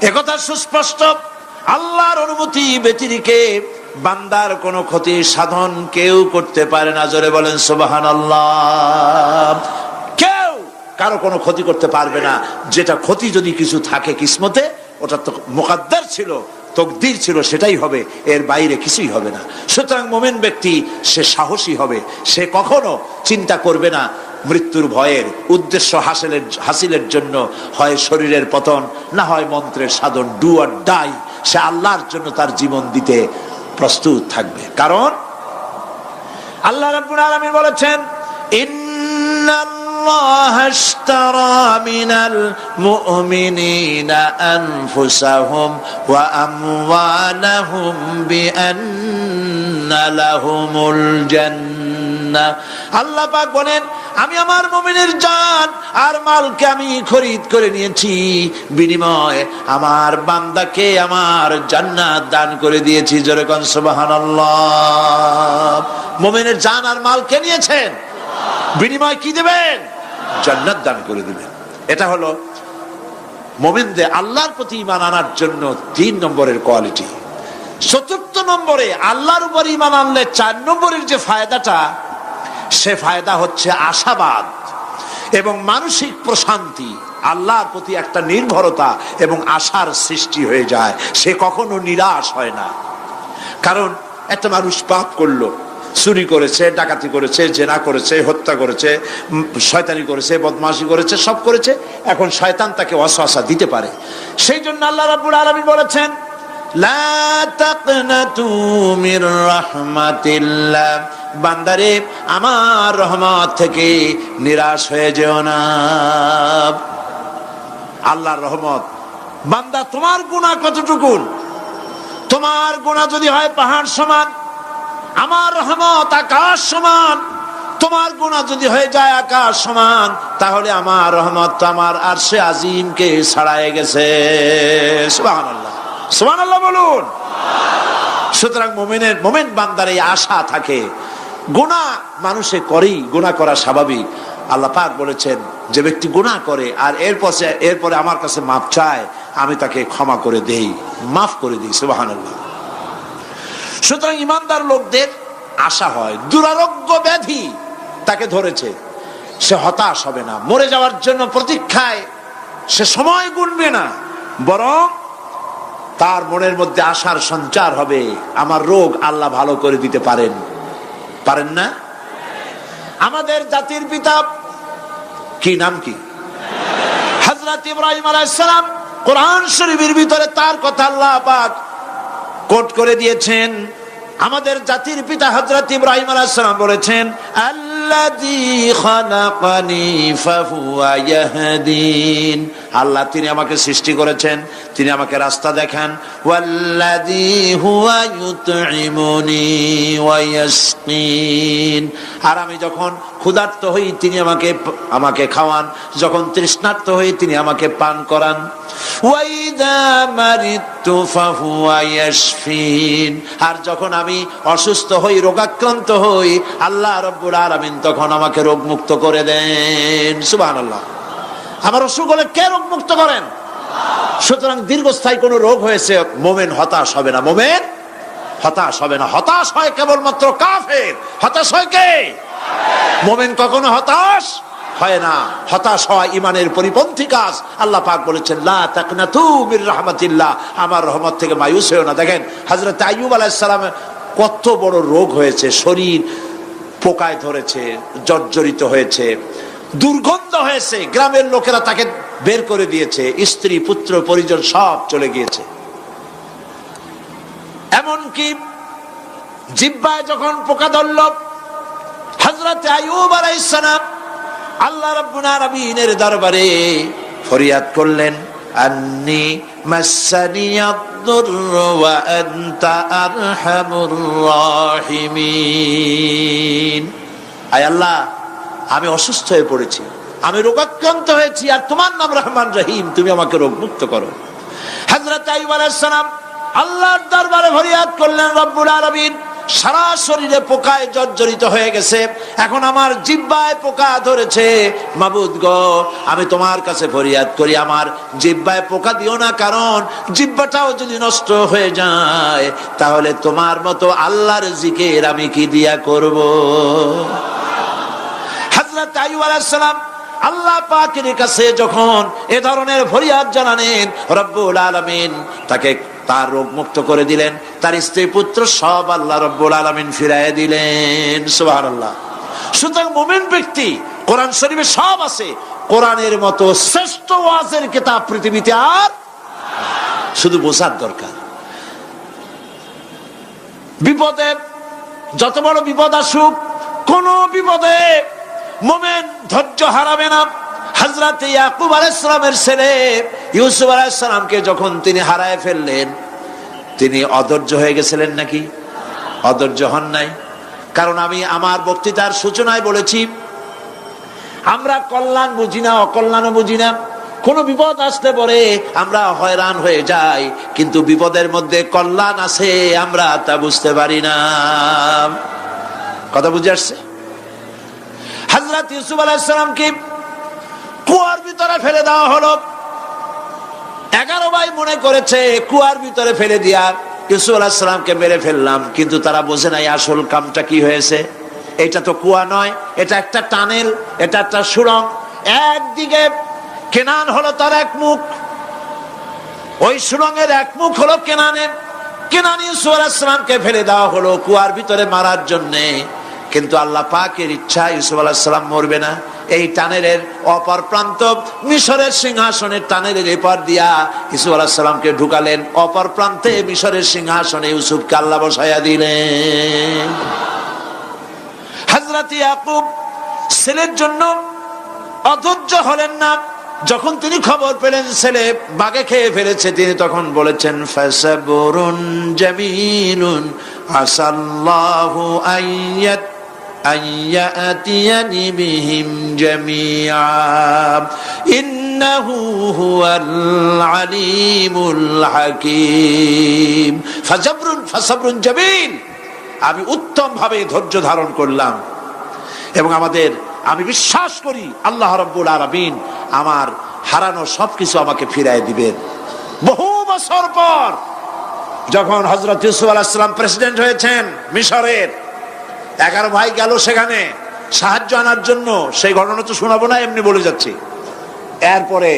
একথা সুস্পষ্ট, আল্লাহর অনুমতি ব্যতিরেকে বান্দার কোনো ক্ষতি সাধন কেউ করতে পারে না। জোরে বলেন সুবহানাল্লাহ। কেউ কারো কোনো ক্ষতি করতে পারবে না। যেটা ক্ষতি যদি কিছু থাকে কিসমতে, ওটা তো মুকদ্দার ছিল, তকদির ছিল, সেটাই হবে, এর বাইরে কিছুই হবে না। সুতরাং মুমিন ব্যক্তি সে সাহসী হবে, সে কখনো চিন্তা করবে না মৃত্যুর ভয়ের। উদ্দেশ্য হাসিলের জন্য হয় শরীরের পতন, না হয় মন্ত্রের সাধন, ডু অর ডাই। সে আল্লাহর জন্য তার জীবন দিতে প্রস্তুত থাকবে। কারণ আল্লাহ রাব্বুল আলামিন বলেছেন, ইন্নাল্লাহা আশতারা মিনাল মুমিনিনা আনফুসাহুম ওয়া আমওয়ালাহুম বিআন্না লাহুমুল জান্নাহ। আল্লাহ পাক বলেন, আমি আমার মুমিনের জান আর মালকে আমি খরিদ করে নিয়েছি, বিনিময়ে আমার বান্দাকে আমার জান্নাত দান করে দিয়েছি। জোরে কোন সুবহানাল্লাহ। মুমিনের জান আর মালকে নিয়েছেন, বিনিময় কি দিবেন? জান্নাত দান করে দিবেন। এটা হলো মুমিনদের আল্লাহর প্রতি ঈমান আনার জন্য 3 নম্বরের কোয়ালিটি। 4th নম্বরে আল্লাহর উপর ঈমান আনলে 4 নম্বরের যে ফায়দাটা, সে ফায়দা হচ্ছে আশাবাদ এবং মানসিক প্রশান্তি। আল্লাহর প্রতি একটা নির্ভরতা এবং আশার সৃষ্টি হয়ে যায়, সে কখনো নিরাশ হয় না। কারণ একটা মানুষ পাপ করলো, চুরি করেছে, ডাকাতি করেছে, জেনা করেছে, হত্যা করেছে, শয়তানি করেছে, বদমাশি করেছে, সব করেছে। এখন শয়তান তাকে ওয়াসওয়াসা দিতে পারে। সেই জন্য আল্লাহ রাব্বুল আলামিন বলেছেন, লা তাকনাতু মির রাহমাতিল্লাহ, বান্দারে আমার রহমত থেকে নিরাশ হয়ে যেও না। আল্লাহর রহমত, বান্দা তোমার গুনাহ কতটুকু? তোমার গুনাহ যদি হয় পাহাড় সমান, আমার রহমত আকাশ সমান। তোমার গুনাহ যদি হয়ে যায় আকাশ সমান, তাহলে আমার রহমত তো আমার আরশে আজিমকে ছাড়ায় গেছে। সুবহানাল্লাহ, সুবহানাল্লাহ বলুন। সুতরাং মুমিন বান্দার এই আশা থাকে। গুনাহ মানুষে করেই, গুনাহ করা স্বাভাবিক। আল্লাহ পাক বলেছেন, যে ব্যক্তি গুনাহ করে আর এরপরে আমার কাছে মাফ চায়, আমি তাকে ক্ষমা করে দেই, মাফ করে দিই। সুবহানাল্লাহ। সুতরাং ইমানদার লোকদের আশা হয়, দুরারোগ্য ব্যাধি তাকে ধরেছে, সে হতাশ হবে না। মরে যাওয়ার জন্য প্রতীক্ষায় সে সময় গুনবে না, বরং তার মনের মধ্যে আশার সঞ্চার হবে, আমার রোগ আল্লাহ ভালো করে দিতে পারেন। পারেন না? আমাদের জাতির পিতা কি নাম কি? হযরত ইব্রাহিম আলাইহিস সালাম। কোরআন শরীফের ভিতরে তার কথা আল্লাহ পাক কোট করে দিয়েছেন। আমাদের জাতির পিতা হযরত ইব্রাহিম আলাইহিস সালাম বলেছেন, আল্লাযী খালাকানি ফাহুয়া ইয়াহদিন। আল্লাহ তিনি আমাকে সৃষ্টি করেছেন, তিনি আমাকে রাস্তা দেখান। ওয়াল্লাযী হুয়া ইউতঈমুনি ওয়া ইয়াসকিন। আর আমি যখন ক্ষুধার্ত হই তিনি আমাকে খাওয়ান, যখন তৃষ্ণার্ত হই তিনি আমাকে পান করান। ওয়া ইযা মারিতু ফাহুয়া ইয়াশফিন। আর যখন আমি অসুস্থ হই, রোগাক্রান্ত হই, আল্লাহ রাব্বুল আলামিন তখন আমাকে রোগ মুক্ত করে দেন। সুবহানাল্লাহ। আমার অসুখ হলে কে রোগ মুক্ত করেন? সুতরাং দীর্ঘস্থায়ী কোন রোগ হয়েছে, মুমিন হতাশ হবে না। মুমিন হতাশ হবে না। হতাশ হয় কেবলমাত্র কাফের। হতাশ হয় কে? মুমিন কখনো হতাশ হয় না। হতাশ হওয়া ইমানের পরিপন্থী কাজ। আল্লাহ পাক বলেছেন, লা তাকনাতু মির রাহমাতিল্লাহ, আমার রহমত থেকে মায়ুস হয়েও না। দেখেন হযরত আইয়ুব আলাইহিস সালামের কত বড় রোগ হয়েছে, শরীর পোকায় ধরেছে, জর্জরিত হয়েছে, দুর্গন্ধ হয়েছে, গ্রামের লোকেরা তাকে বের করে দিয়েছে, স্ত্রী পুত্র পরিজন সব চলে গিয়েছে। এমনকি জিহ্বায় যখন পোকা ধরল, হযরত আইয়ুব আলাইহিস সালাম আল্লাহ রাব্বুল আলামিনের দরবারে ফরিয়াদ করলেন, আন্নী মাসানিয়াদ-দুররু ওয়া আনতা আরহামুর রাহিমিন। আয় আল্লাহ, আমি অসুস্থ হয়ে পড়েছি, আমি রোগাক্রান্ত হয়েছি, আর তোমার নাম রহমান রহিম, তুমি আমাকে রোগ মুক্ত করো। হযরত আইয়ুব আলাইহিস সালাম আল্লাহর দরবারে ফরিয়াদ করলেন, রব্বুল আলামিন সারা শরীরে পোকায় জর্জরিত হয়ে গেছে, এখন আমার জিহ্বায় পোকা ধরেছে, মাবুদ গো আমি তোমার কাছে ফরিয়াদ করি আমার জিহ্বায় পোকা দিও না, কারণ জিহ্বাটাও যদি নষ্ট হয়ে যায় তাহলে তোমার মতো আল্লাহর জিকির আমি কি দিয়া করব। হযরত আইয়ুব আলাইহিস সালাম আল্লাহ পাকের কাছে যখন এ ধরনের ফরিয়াদ জানালেন, রব্বুল আলামিন তাকে তার রোগ মুক্ত করে দিলেন, তার স্ত্রী পুত্র সব আল্লাহ রব্বুল আলামিন ফিরাইয়া দিলেন। সুবহানাল্লাহ। সুতরাং মুমিন ব্যক্তি, কোরআন শরীফে সব আছে, কোরআনের মতো শ্রেষ্ঠ ওয়াজের কিতাব পৃথিবীতে আর শুধু বোঝার দরকার। বিপদে যত বড় বিপদ আসুক, কোন বিপদে মুমিন ধৈর্য হারাবে না। হযরত ইয়াকুব আলাইহিস সালামের ছেলে ইউসুফ আলাইহিস সালামকে যখন তিনি হারায় ফেললেন, তিনি অধৈর্য হয়ে গেছিলেন নাকি? অধৈর্য হন নাই। কারণ আমি আমার বক্তৃতার সূচনায় বলেছি, আমরা কল্যাণ বুঝি না, অকল্যাণও বুঝি না। কোন বিপদ আসতে পরে আমরা হয়রান হয়ে যাই, কিন্তু বিপদের মধ্যে কল্যাণ আছে আমরা তা বুঝতে পারি না। কথা বুঝে আসছে? হযরত ইউসুফ আলাইহিস সালামকে কুয়ার ভিতরে ফেলে দেওয়া হলো। 11 ভাই মনে করেছে কুয়ার ভিতরে ফেলে দিয়া ইউসুফ আলাইহিস সালামকে মেরে ফেললাম, কিন্তু তারা বোঝে নাই আসল কামটা কি হয়েছে। এটা তো কুয়া নয়, এটা একটা টানেল, এটা একটা সুড়ঙ্গ। একদিকে কেনান হলো তার এক মুখ, ওই সুড়ঙ্গের এক মুখ হলো কেনানের। কেনান ইউসুফ আলাইহিস সালামকে ফেলে দেওয়া হলো কুয়ার ভিতরে মারার জন্যে, কিন্তু আল্লাহ পাকের ইচ্ছা ইউসুফ আলাইহিস সালাম মরবে না। এই টানেলের অপর প্রান্ত মিশরের সিংহাসনের টানেলের এপার দিয়া ইউসুফ আলাইহিস সালামকে ঢুকালেন, অপর প্রান্তে মিশরের সিংহাসনে ইউসুফকে আল্লাহ বসাইয়া দিলেন। হযরত ইয়াকুব ছেলের জন্য অধৈর্য হলেন না। যখন তিনি খবর পেলেন ছেলে বাঘে খেয়ে ফেলেছে, তিনি তখন বলেছেন, ফাসাবুরুন জামিলুন আসাল্লাহু আইয়াতিয়ানি বিহিম জামিআ ইন্নাহু হুয়াল আলিমুল হাকীম। ফাসাবরুন জামিল, আমি উত্তম ভাবে ধৈর্য ধারণ করলাম, এবং আমি বিশ্বাস করি আল্লাহ রাব্বুল আলামিন আমার হারানো সবকিছু আমাকে ফিরাই দিবেন। বহু বছর পর যখন হযরত ইউসুফ আলাইহিস সালাম প্রেসিডেন্ট হয়েছেন মিশরের, 11 ভাই গেল সেখানে সাহায্য আনার জন্য। সেই ঘটনা তো শোনাবো না, এমনি বলে যাচ্ছি। এরপরে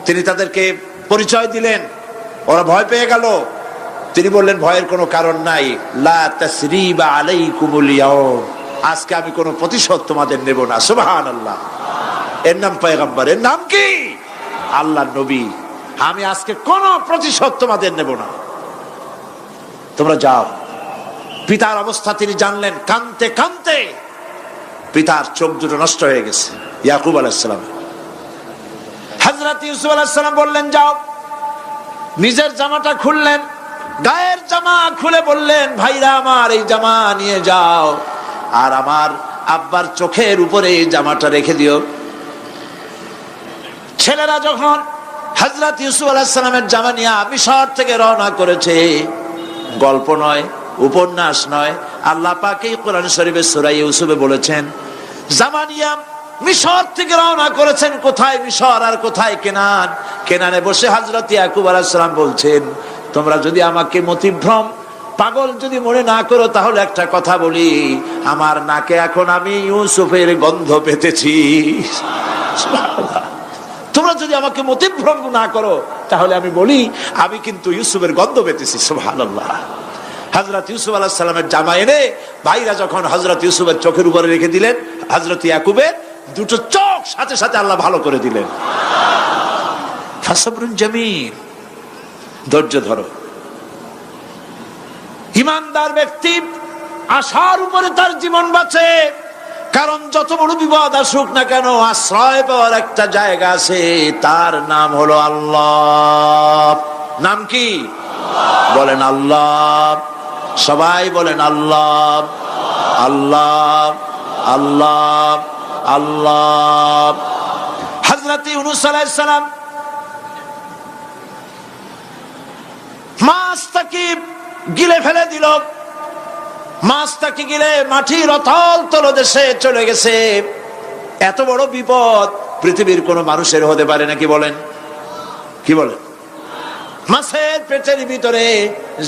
তিনি তাদেরকে পরিচয় দিলেন, ওরা ভয় পেয়ে গেল। তিনি বললেন, ভয়ের কোনো কারণ নাই, লা তাসরিবা আলাইকুমুল ইয়াউম, আজকে আমি কোনো প্রতিশোধ তোমাদের নেব না। সুবহানাল্লাহ। এর নাম পয়গম্বর, এর নাম কি? আল্লাহর নবী। আমি আজকে কোনো প্রতিশোধ তোমাদের নেব না, তোমরা যাও। পিতার অবস্থা তিনি জানলেন, কাঁদতে কাঁদতে পিতার চোখ দুটো নষ্ট হয়ে গেছে। ইয়াকুব আলাইহিস সালাম, হযরত ইউসুফ আলাইহিস সালাম বললেন, যাও। নিজের জামাটা খুললেন, গায়ের জামা খুলে বললেন, ভাইরা আমার এই জামা নিয়ে যাও, আর আমার আব্বার চোখের উপরে এই জামাটা রেখে দিও। ছেলেরা যখন হযরত ইউসুফ আলাইহিস সালামের জামা নিয়ে মিশর থেকে রওনা করেছে, গল্প নয়, উপন্যাস নয়, আল্লাহ পাক এই কোরআন শরীফে সূরা ইউসুফে বলেছেন, জামা নিয়ে মিশর থেকে রওনা করেছেন। কোথায় মিশর আর কোথায় কেনান? কেনানে বসে হযরত ইয়াকুব আলাইহিস সালাম বলছেন, তোমরা যদি আমাকে মতিভ্রম পাগল যদি মনে না করো, তাহলে একটা কথা বলি, আমার নাকে এখন আমি ইউসুফের গন্ধ পেতেছি। তোমরা যদি আমাকে মতিভ্রম না করো, তাহলে আমি বলি আমি কিন্তু ইউসুফের গন্ধ পেতেছি। সুবহানাল্লাহ। হযরত ইউসুফ আলাইহিস সালামের জামা এনে ভাইরা যখন হযরত ইউসুফের চোখের উপরে রেখে দিলেন, হযরত ইয়াকুবের দুটো চোখ সাথে সাথে আল্লাহ ভালো করে দিলেন। ফাসাবরুন জামিল, ধৈর্য ধরো। ইমানদার ব্যক্তি আশার উপরে তার জীবন বাঁচে, কারণ যত বড় বিপদ আসুক না কেন, আশ্রয় পাওয়ার একটা জায়গা আছে, তার নাম হলো আল্লাহ। নাম কি? বলেন আল্লাহ। সবাই বলেন আল্লাহ, আল্লাহ, আল্লাহ, আল্লাহ। হযরত ইউনূস আলাইহিস সালাম মাছ তাকে গিলে ফেলে দিল, মাছ তাকে গিলে মাটির অতল তলদেশে চলে গেছে। এত বড় বিপদ পৃথিবীর কোন মানুষের হতে পারে নাকি বলেন? কি বলেন? মাছের পেটের ভিতরে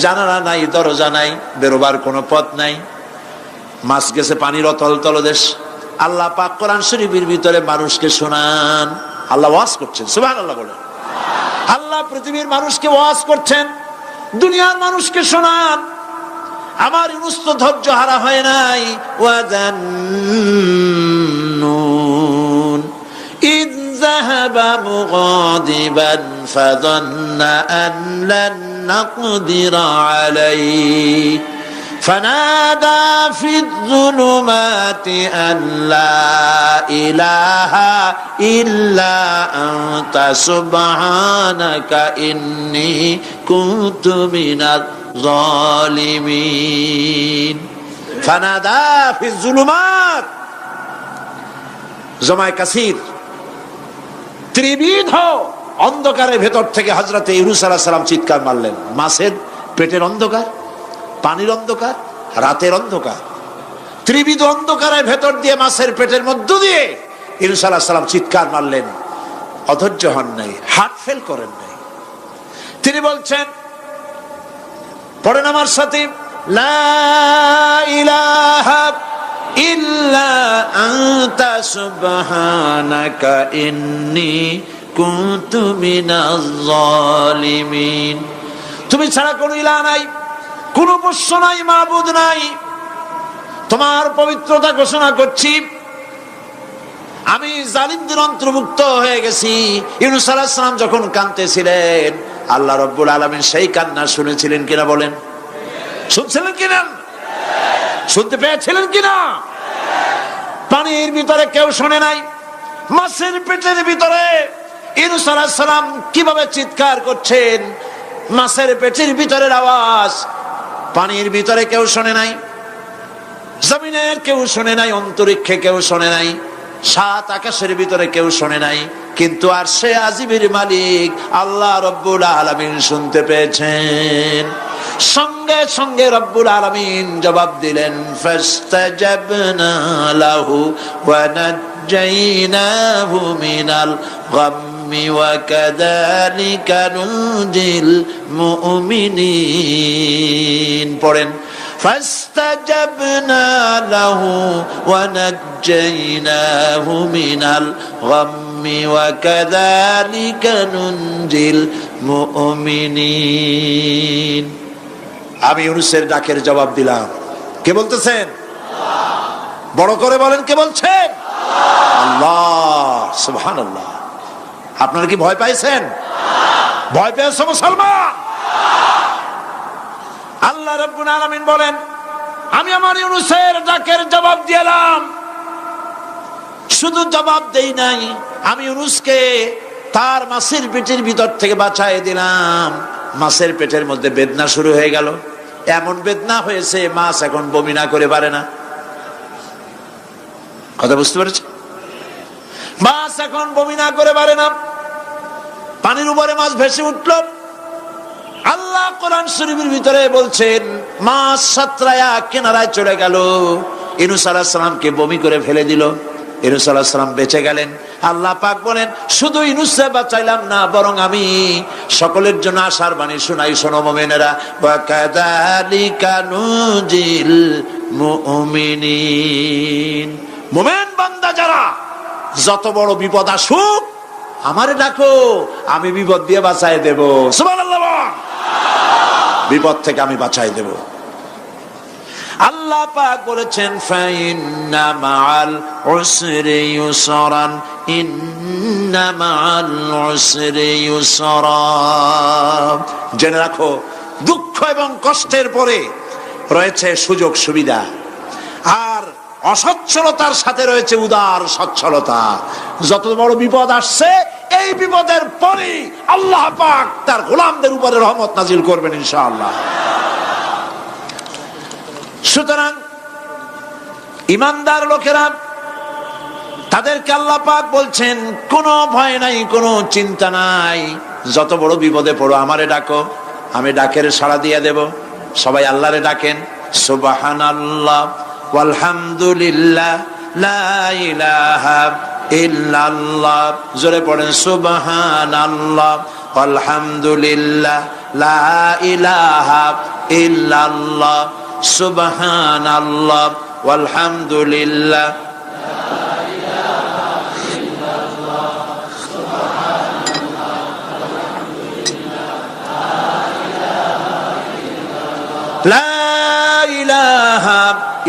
জানালা নাই, দরজা নাই, বেরোবার কোনো পথ নাই, মাছ গেছে পানির অতল তলদেশ। আল্লাহ পাক কোরআন শরীফের ভিতরে মানুষকে শোনান, আল্লাহ ওয়াজ করছেন, সুবহানাল্লাহ বলেন। আল্লাহ পৃথিবীর মানুষকে ওয়াজ করছেন, দুনিয়ার মানুষকে শোনান। আমার ইউনূস তো ধৈর্য হারা হয় নাই। ওয়াযান্নুন ইয যাহাবা মুগাদিবান ফাযান্না আন লান নাকদিরা আলাইহি فنادى في الظلمات أن لا إله إلا أنت سبحانك إني كنت من الظالمين فنادى في الظلمات জমায় কাসির ত্রিবিধ অন্ধকারের ভেতর থেকে হযরতে ইউনূস আলাইহিস সালাম চিৎকার মারলেন। মাছের পেটের অন্ধকার, পানির অন্ধকার, রাতের অন্ধকার, ত্রিবিধ অন্ধকারের ভেতর দিয়ে মাছের পেটের মধ্য দিয়ে ইউনূস আলাইহিস সালাম চিৎকার মারলেন। অধৈর্য হন নাই, হার্ট ফেল করেন নাই। তিনি বলছেন, পড়েন আমার সাথে, লা ইলাহা ইল্লা আনতা সুবহানাকা ইন্নী কুনতু মিনাজ জালিমিন। তুমি ছাড়া কোনো ইলাহ নাই, কোন পোষ্য নাই, মাবুদ নাই, তোমার পবিত্রতা ঘোষণা করছি। আমি জালিমদের অন্তর্ভুক্ত হয়ে গেছি। ইউনূস আলাইহিস সালাম যখন কাঁদতেছিলেন, আল্লাহ রাব্বুল আলামিন সেই কান্না শুনেছিলেন কিনা বলেন? শুনছিলেন কিনা? শুনতে পেয়েছিলেন কিনা? পানির ভিতরে কেউ শোনে নাই, মাছের পেটের ভিতরে ইউনূস আলাইহিস সালাম কিভাবে চিৎকার করছেন, মাছের পেটের ভিতরের আওয়াজ পানির ভিতরে কেউ শোনে নাই, জমিনের কেউ শোনে নাই, অন্তরিক্ষে কেউ শোনে নাই, সাত আকাশের ভিতরে কেউ শোনে নাই, কিন্তু আরশে আজিমের মালিক আল্লাহ রব্বুল আলামিন শুনতে পেয়েছেন। সঙ্গে সঙ্গে রব্বুল আলামিন জবাব দিলেন, ফাস্তাজাবনা লাহু ওয়া নাজ্জাইনাহু মিনাল গাম্মি ওয়া কাযালিকা নুনজিল মুমিনিন। পড়েন, ফাস্তাজাবনা লাহু ওয়া নাজ্জাইনাহু মিনাল গাম্মি ওয়া কাযালিকা নুনজিল মুমিনিন। আমি ইউনূসের ডাকের জবাব দিলাম। কে বলতেছেন? বড় করে বলেন, কে বলছেন? আল্লাহ, সুবহানাল্লাহ। আপনারা কি ভয় পাইছেন? ভয় পেয়েছো মুসলমান? আল্লাহ রাব্বুল আলামিন বলেন, আমি আমার ইউনূসের ডাকের জবাব দিলাম। শুধু জবাব দেই নাই, আমি ইউনূসকে তার মাছের পেটের ভিতর থেকে বাঁচায় দিলাম। মাছের পেটের মধ্যে বেদনা শুরু হয়ে গেল। এমন বেদনা হয়েছে মাছ এখন বমি না করে পারে না। কথা বুঝতে পেরেছে? মাছ এখন বমি না করে পারে না। পানির উপরে মাছ ভেসে উঠল। আল্লাহ কোরআন শরীফের ভিতরে বলছেন, মাছ সাতরায়া কিনারায় চলে গেল, ইউনূস আলাইহিস সালামকে বমি করে ফেলে দিল। ইউনূস আলাইহিস সালাম বেঁচে গেলেন। আল্লাহ পাক বলেন, শুধু ইউনূসকে বাঁচাইলাম না, বরং আমি সকলের জন্য আশার বাণী শোনাই, শোনো মুমিনেরা, ওয়া কাযালিকা নুনজিল মুমিনিন। মুমিন বান্দা যারা, যত বড় বিপদ আসুক আমারে ডাকো, আমি বিপদ দিয়ে বাঁচাই দেব। সুবহানাল্লাহ। বিপদ থেকে আমি বাঁচাই দেব। আল্লাহ পাক বলেছেন, ফাইন্না মাআল উসরি ইউসরান, ইন্না মাআল উসরি ইউসরা। জেনে রাখো, দুঃখ এবং কষ্টের পরে রয়েছে সুযোগ সুবিধা, আর অসচ্ছলতার সাথে রয়েছে উদার সচ্ছলতা। যত বড় বিপদ আসছে, এই বিপদের পরে আল্লাহ পাক তার গোলামদের উপরে রহমত নাজিল করবেন ইনশাআল্লাহ। সুতরাং ইমানদার লোকেরা, তাদেরকে আল্লাহ পাক বলছেন, কোনো ভয় নাই, কোনো চিন্তা নাই, যত বড় বিপদে পড়ো আমারে ডাকো, আমি ডাকের সাড়া দিয়ে দেব। সবাই আল্লাহরে ডাকেন, সুবহানাল্লাহ ওয়ালহামদুলিল্লাহ লা ইলাহা ইল্লাল্লাহ। জোরে পড়েন সুবহানাল্লাহ আলহামদুলিল্লাহ লা ইলাহা ইল্লাল্লাহ সুবহানাল্লাহ ওয়ালহামদুলিল্লাহ লা ইলাহা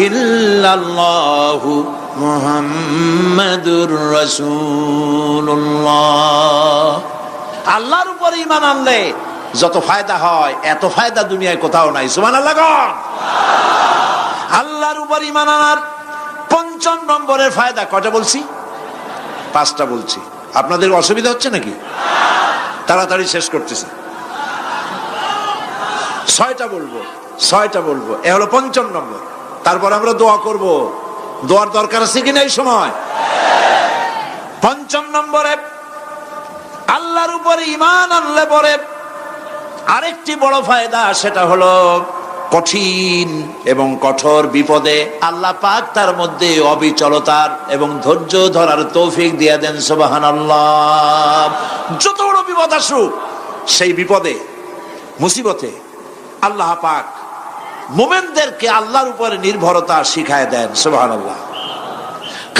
ইল্লাল্লাহু মুহাম্মাদুর রাসূলুল্লাহ। আল্লাহর উপর ঈমান আনলে যত ফায়দা হয় এত ফায়দা দুনিয়ায় কোথাও নাই। সুবহানাল্লাহ। আল্লাহর উপর ঈমান আনার ৫ম নম্বরের ফায়দা কয়টা বলছি? 5টা বলছি। আপনাদের অসুবিধা হচ্ছে নাকি? তাড়াতাড়ি শেষ করতেছি। 6টা বলবো। এ হলো ৫ম নম্বর। তারপর আমরা দোয়া করব। দোয়ার দরকার আছে কিনা এই সময়? ৫ম নম্বরে আল্লাহর উপরে ঈমান আনলে পরে আরেকটি বড় ফায়দা, সেটা হলো কঠিন এবং কঠোর বিপদে আল্লাহ পাক তার মধ্যে অবিচলতার এবং ধৈর্য ধরার তৌফিক দিয়ে দেন। সুবহানাল্লাহ। যত বড় বিপদ আসুক, সেই বিপদে মুসিবতে আল্লাহ পাক মুমিনদেরকে আল্লাহর উপরে নির্ভরতা শিখায় দেন। সুবহানাল্লাহ।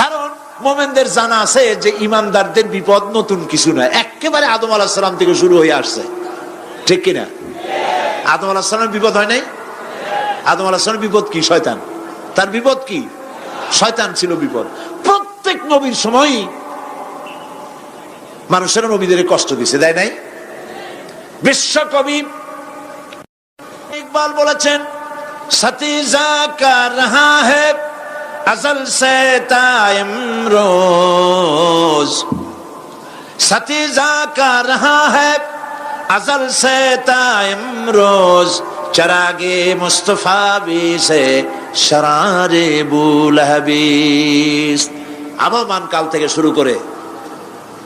কারণ মুমিনদের জানা আছে যে ঈমানদারদের বিপদ নতুন কিছু নয়, একেবারে আদম আলাইহিস সালাম থেকে শুরু হয়ে আসছে। ঠিক কিনা? আদম আলাইহিস সালামের বিপদ হয় নাই? আদম আলাইহিস সালামের বিপদ কি? শয়তান। তার বিপদ কি? শয়তান ছিল বিপদ। প্রত্যেক নবীর সময় মানুষেরা নবীদের কষ্ট দিছে, দেয় নাই? বিশ্বকবি ইকবাল বলেছেন, সতীজা কা রহা হ্যায় अज़ल से ता इमरोज, सतीजा का रहा है अज़ल से ता इमरोज, चरागे मुस्तफा भी से शरारे बुलहबीस। আবহমান কাল থেকে শুরু করে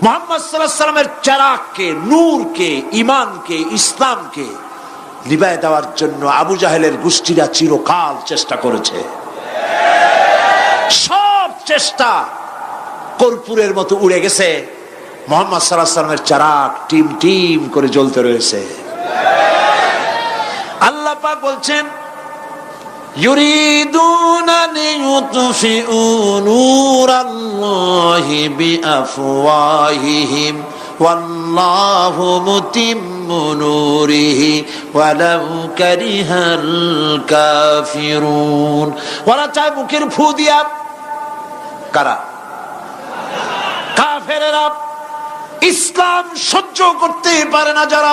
মুহাম্মদ সাল্লাল্লাহু আলাইহি সাল্লামের চারাগকে, নূরকে, ঈমানকে, ইসলামকে নিভায় দেওয়ার জন্য আবু জাহেলের গোষ্ঠীরা চিরকাল চেষ্টা করেছে। সব চেষ্টা কর্পূরের মতো উড়ে গেছে, মুহাম্মদ সাল্লাল্লাহু আলাইহি ওয়াসাল্লামের চারাগ টিম টিম করে জ্বলতে রয়েছে। আল্লাহ পাক বলছেন, ইউরিদুনা লিইউতফিউ নূরাল্লাহি বিআফওয়াহিহিম ওয়াল্লাহু মুতিম্মু নূরিহি ওয়ালাউ কারিহাল কাফিরুন। ওরা চায় মুখের ফু দিয়া, কারা? কাফেরেরা। ইসলাম সহ্য করতে পারে না যারা,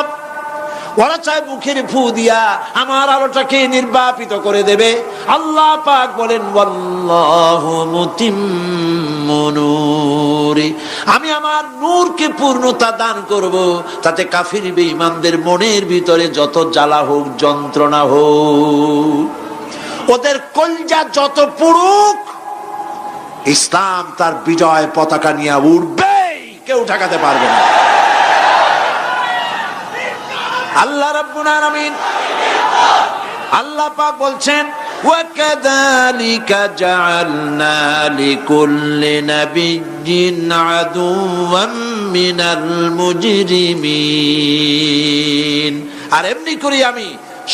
ওরা চায় মুখের ফু দিয়া আমার আলোটাকে নির্বাপিত করে দেবে। আল্লাহ পাক বলেন, ওয়াল্লাহু মুতিম্মু নূরি, আমি আমার নূরকে পূর্ণতা দান করব, তাতে কাফির বেঈমানদের মনের ভিতরে যত জ্বালা হোক, যন্ত্রণা হোক, ওদের কলজা যত পুড়ুক, ইসলাম তার বিজয় পতাকা নিয়ে উঠবে, কেউ ঠেকাতে পারবে না। আল্লাহ রাব্বুল আলামিন, আল্লাহ পাক বলছেন, ওয়াকাযালিকা জাআলনা লিকুল্লি নাবিয়্যিন আদুওয়াম মিনাল মুজরিমিন। আর এমনি করে আমি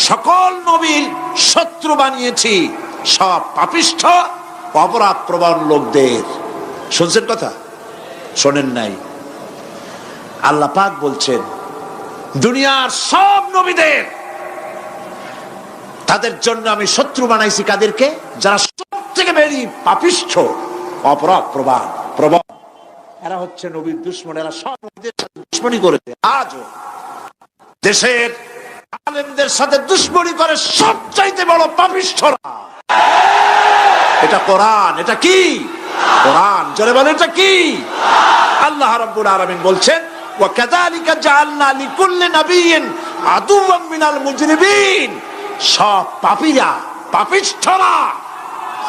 সকল নবীর শত্রু বানিয়েছি সব পাপিষ্ঠ অপরাধ প্রবণ লোকদের। শুনছেন কথা? শোনেন নাই? আল্লাহ পাক বলছেন, দুনিয়ার সব নবীদের তাদের জন্য আমি শত্রু বানাইছি। কাদেরকে? যারা সব থেকে বেশি পাপিষ্ঠ, অপরাধ প্রবণ। এরা হচ্ছে নবীর দুশমন। এরা সব নবীদের সাথে দুশমনি করেছে। আজও দেশের আলেমদের সাথে দুশমনি করে সবচাইতে বড় পাপিষ্ঠরা। এটা কোরআন। এটা কি? কোরআন। জোরে বলেন, এটা কি? আল্লাহ রাব্বুল আলামিন বলছেন, ওয়াকাযালিকা জাআলনা লিকুল্লি নাবিয়্যিন আদুওয়াম মিনাল মুজরিমিন। সব পাপীরা, পাপিষ্ঠরা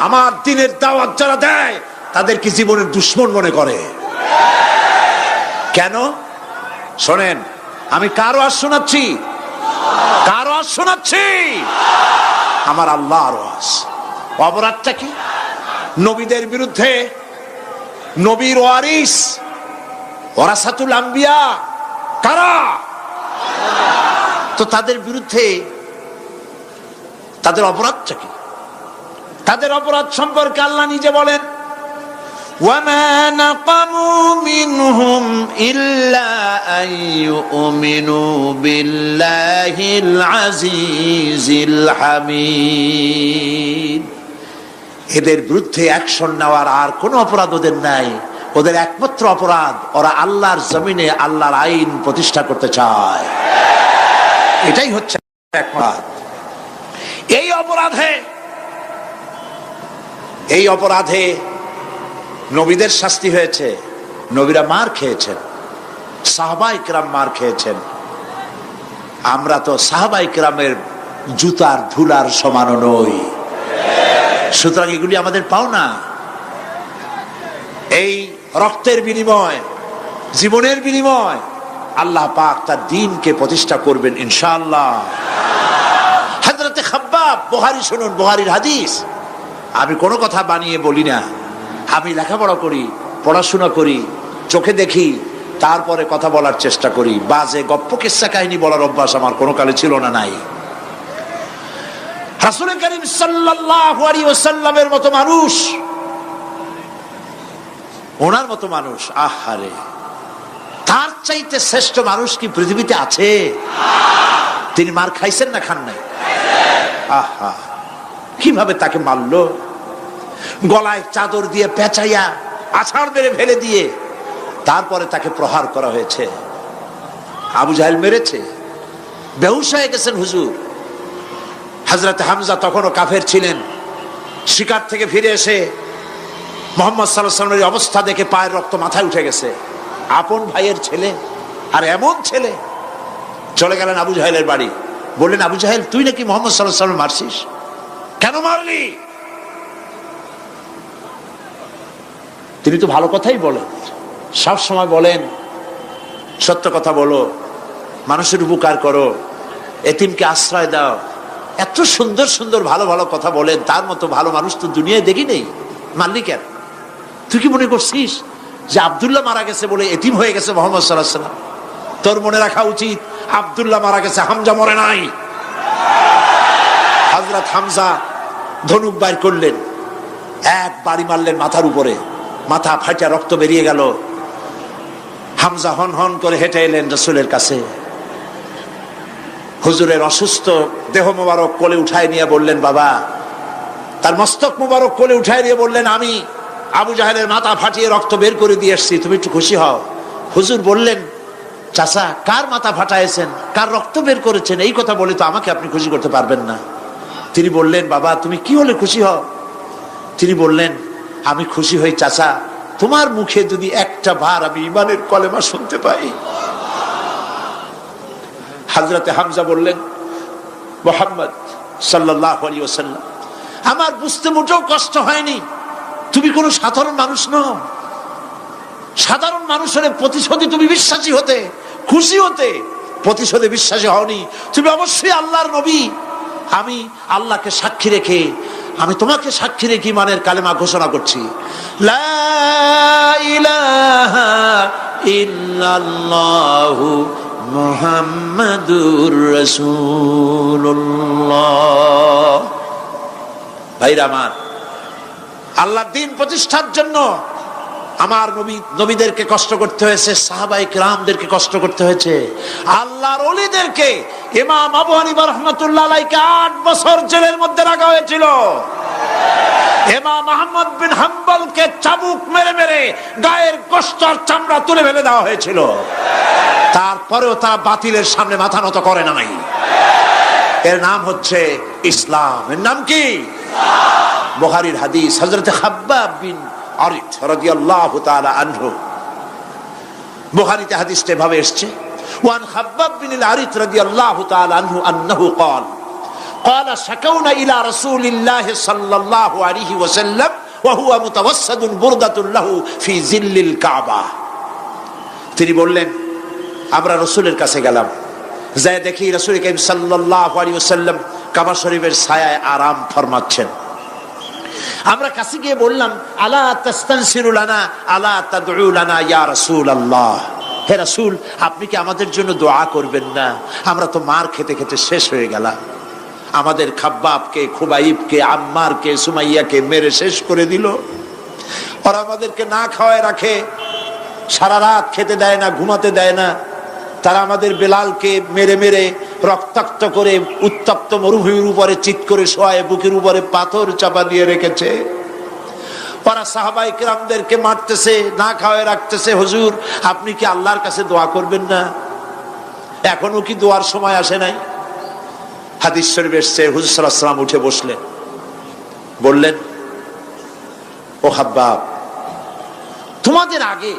আমার দ্বীনের দাওয়াত যারা দেয় তাদেরকে জীবনের দুশমন মনে করে। কেন? শোনেন, আমি কার ওয়াজ শোনাচ্ছি? কার ওয়াজ শোনাচ্ছি? আমার আল্লাহর ওয়াজ। অপরাধটা কি? নবীদের বিরুদ্ধে, নবীর ওয়ারিস ওয়ারাসাতুল আম্বিয়া কারা, তো তাদের বিরুদ্ধে তাদের অপরাধটা কি? তাদের অপরাধ সম্পর্কে আল্লাহ নিজে বলেন, ওয়ামা নাকামু মিনহুম ইল্লা আন ইউমিনু বিল্লাহিল আজিজিল হামিদ। এদের বিরুদ্ধে অ্যাকশন নেওয়ার আর কোনো অপরাধ ওদের নাই। ওদের একমাত্র অপরাধ, ওরা আল্লাহর জমিনে আল্লাহর আইন প্রতিষ্ঠা করতে চায়। এটাই হচ্ছে অপরাধ। এই অপরাধে নবীদের শাস্তি হয়েছে। নবীরা মার খেয়েছেন, সাহাবায়ে কেরাম মার খেয়েছেন। আমরা তো সাহাবায়ে কেরামের জুতার ধুলার সমানও নই। সুতরাং এগুলি আমাদের পাওনা। এই রক্তের বিনিময়, জীবনের বিনিময় আল্লাহ পাক তার দ্বীনকে প্রতিষ্ঠা করবেন ইনশাআল্লাহ। হযরতে খাব্বাব, বুখারী শুনুন, বুখারীর হাদিস। আমি কোনো কথা বানিয়ে বলি না। আমি লেখাপড়া করি, পড়াশোনা করি, চোখে দেখি, তারপরে কথা বলার চেষ্টা করি। বাজে গপ্প কিস্সা কাহিনী বলার অভ্যাস আমার কোনো কালে ছিল না, নাই। রাসূল করিম সাল্লাল্লাহু আলাইহি ওয়াসাল্লামের মতো মানুষ, ওনার মতো মানুষ, আহারে, তার চাইতে শ্রেষ্ঠ মানুষ কি পৃথিবীতে আছে? তিনি মার খাইছেন না খান নাই? আহা, কিভাবে তাকে মারলো! গলায় চাদর দিয়ে পেঁচাইয়া আছাড় মেরে ফেলে দিয়ে তারপরে তাকে প্রহার করা হয়েছে। আবু জাহেল মেরেছে, বেহুশ হয়ে গেছেন হুজুর। হযরত হামজা তখনও কাফের ছিলেন। শিকার থেকে ফিরে এসে মুহাম্মদ সাল্লাল্লাহু আলাইহি ওয়াসাল্লামের অবস্থা দেখে পায়ের রক্ত মাথায় উঠে গেছে। আপন ভাইয়ের ছেলে, আর এমন ছেলে। চলে গেলেন আবু জাহেলের বাড়ি, বললেন, আবু জাহেল, তুই নাকি মুহাম্মদ সাল্লাল্লাহু আলাইহি ওয়াসাল্লাম মারছিস, কেন মারলি? তিনি তো ভালো কথাই বলেন, সব সময় বলেন সত্য কথা বলো, মানুষের উপকার করো, এতিমকে আশ্রয় দাও। এত সুন্দর সুন্দর ভালো ভালো কথা বলেন, তার মতো ভালো মানুষ তো দুনিয়ায় দেখি নেই। মারলি কেন? তুই কি মনে করছিস যে আব্দুল্লাহ মারা গেছে বলে এতিম হয়ে গেছে মুহাম্মদ সাল্লাল্লাহু আলাইহি ওয়াসাল্লাম? তোর মনে রাখা উচিত, আব্দুল্লাহ মারা গেছে, হামজা মরে নাই। হযরত হামজা ধনুক বাইর করলেন, এক বাড়ি মারলেন মাথার উপরে, মাথা ফাটা রক্ত বেরিয়ে গেল। হামজা হন হন করে হেঁটে এলেন রাসূলের কাছে। হুজুরের অসুস্থ দেহ মোবারক কোলে উঠায় নিয়ে বললেন, বাবা, তার মস্তক মোবারক কোলে উঠায় নিয়ে বললেন, আমি আবু জাহেলের মাথা ফাটিয়ে রক্ত বের করে দিয়ে এসেছি, তুমি একটু খুশি হও। হুজুর বললেন, চাচা, কার মাথা ফাটাইছেন, কার রক্ত বের করেছেন, এই কথা বলে তো আমাকে আপনি খুশি করতে পারবেন না। তিনি বললেন, বাবা, তুমি কি হলে খুশি হও? তিনি বললেন, আমি খুশি হই চাচা, তোমার মুখে যদি একটা বার আমি ঈমানের কলেমা শুনতে পাই। হযরতে হামজা বললেন, মুহাম্মদ সাল্লাল্লাহু আলাইহি ওয়াসাল্লাম, আমার বুঝতে মোটেও কষ্ট হয়নি, তুমি কোনো সাধারণ মানুষ নও। সাধারণ মানুষের প্রতিশোধে তুমি বিশ্বাসী হতে, খুশি হতে, প্রতিশোধে বিশ্বাসী হওনি। তুমি অবশ্যই আল্লাহর নবী। আমি আল্লাহকে সাক্ষী রেখে, আমি তোমাকে সাক্ষী রেখে ঈমানের কালেমা ঘোষণা করছি, লা ইলাহা ইল্লাল্লাহু মুহাম্মাদুর রাসূলুল্লাহ। ভাইরা আমার, আল্লাহর দ্বীন প্রতিষ্ঠার জন্য আমার নবীদেরকে কষ্ট করতে হয়েছে, সাহাবায়ে কেরামদেরকে কষ্ট করতে হয়েছে, আল্লাহর ওলিদেরকে। ইমাম আবু হানিফা রাহমাতুল্লাহ আলাইহি 8 বছর জেলের মধ্যে রাখা হয়েছিল। ইমাম আহমদ বিন হাম্বলকে চাবুক মেরে মেরে গায়ের গোশত আর চামড়া তুলে ফেলে দেওয়া হয়েছিল। তারপরেও তারা বাতিলের সামনে মাথা নত করে নাই। এর নাম হচ্ছে ইসলাম। এর নাম কি? বুখারীর হাদিস, হযরত খাব্বাব বিন আরিত রাদিয়াল্লাহু তাআলা আনহু। বুখারীতে হাদিসটা এভাবে এসেছে, ওয়ান খাব্বাব বিন আরিত রাদিয়াল্লাহু তাআলা আনহু আন্নাহু قال قال شكونا الى رسول الله صلى الله عليه وسلم وهو متوسد بردة له في ظل الكعبة। তিনি বললেন, আমরা রাসূলের কাছে গেলাম, যাই দেখি রাসূল করিম সাল্লাল্লাহু আলাইহি ওয়াসাল্লাম কাবা শরীফের ছায়ায় আরাম ফরমাচ্ছেন। আমরা কাছে গিয়ে বললাম, আলা তাস্তানসিরু লানা আলা তাদউ লানা ইয়া রাসূলুল্লাহ, হে রাসূল আপনি কি আমাদের জন্য দোয়া করবেন না? আমরা তো মার খেতে খেতে শেষ হয়ে গেলাম। আমাদের খাব্বাবকে, খুবাইবকে, আম্মারকে, সুমাইয়াকে মেরে শেষ করে দিল। ওরা আমাদেরকে না খাওয়ায় রাখে, সারা রাত খেতে দেয় না, ঘুমাতে দেয় না। তারা আমাদের বেলালকে মেরে মেরে রক্তাক্ত করে উত্তপ্ত মরুভূমির উপরে চিৎ করে শোয়ায়, বুকের উপরে পাথর চাপা দিয়ে রেখেছে। ওরা সাহাবায়ে কেরামদেরকে মারতেছে, না খাওয়ায় রাখতেছে। হুজুর আপনি কি আল্লাহর কাছে দোয়া করবেন না? এখনো কি দোয়ার সময় আসে নাই? হাদিস শরীফ এসেছে, হুজুর সাল্লাল্লাহু আলাইহি ওয়াসাল্লাম উঠে বসলেন, বললেন, ও খাব্বাব, তোমাদের আগে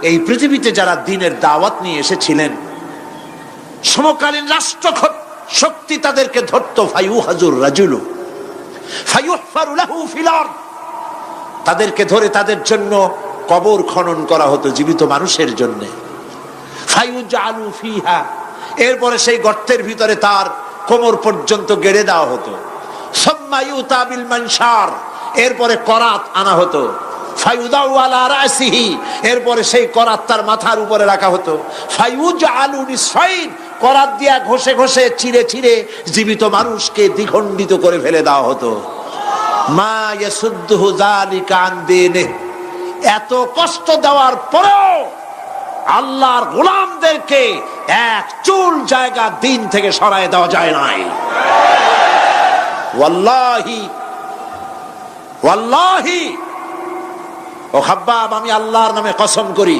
এই পৃথিবীতে যারা দ্বীনের দাওয়াত নিয়ে এসেছিলেন, সমকালীন রাষ্ট্র শক্তি তাদেরকে ধরত, ফায়ুহাজুর রাজুলু ফায়ুহফারু লাহু ফিল আরদ, তাদেরকে ধরে তাদের জন্য কবর খনন করা হতো জীবিত মানুষের জন্য। ফায়ুজআলু ফিহা, এরপরে সেই গর্তের ভিতরে তার কোমর পর্যন্ত গেড়ে দেওয়া হতো। সুম্মা ইউতা বিল মানশার, এরপরে করাত আনা হতো। ফায়ুদাউ আলা রাসিহি, এরপরে সেই করাত তার মাথার উপরে রাখা হতো। ফায়ুজআলু নিসফাইন, করাত দিয়া ঘষে ঘষে চিরে চিরে জীবিত মানুষকে দ্বিখণ্ডিত করে ফেলে দেওয়া হতো। মা ইয়াসুদ্দুহু যালিকা আন দীনিহি, এত কষ্ট দেওয়ার পরেও আল্লাহর গোলামদেরকে এক চুল জায়গা দিন থেকে সরায় দেওয়া যায় নাই। ওয়াল্লাহি ওয়াল্লাহি, ও খাব্বাব আমি আল্লাহর নামে কসম করি,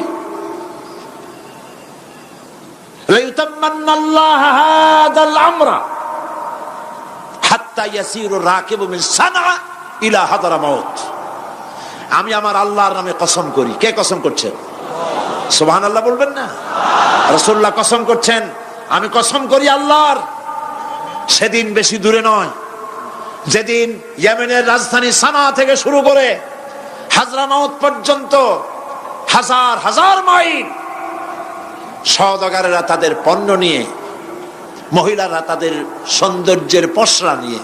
লাইউতাম্মান্নাল্লাহু হাদাল আমরা হাত্তা ইয়াসিরু রাকিবু মিন সানআ ইলা হাদরামাউত, আমি আমার আল্লাহর নামে কসম করি। কে কসম করছেন? সুবহানাল্লাহ বলবেন না? রাসূলুল্লাহ কসম করছেন, আমি কসম করি আল্লাহর, সেদিন বেশি দূরে নয় যেদিন ইয়েমেনের রাজধানী সানা থেকে শুরু করে হাজরামাউত পর্যন্ত হাজার হাজার মাইল সওদাগরেরা তাদের পণ্য নিয়ে, মহিলারা তাদের সৌন্দর্যের পসরা নিয়ে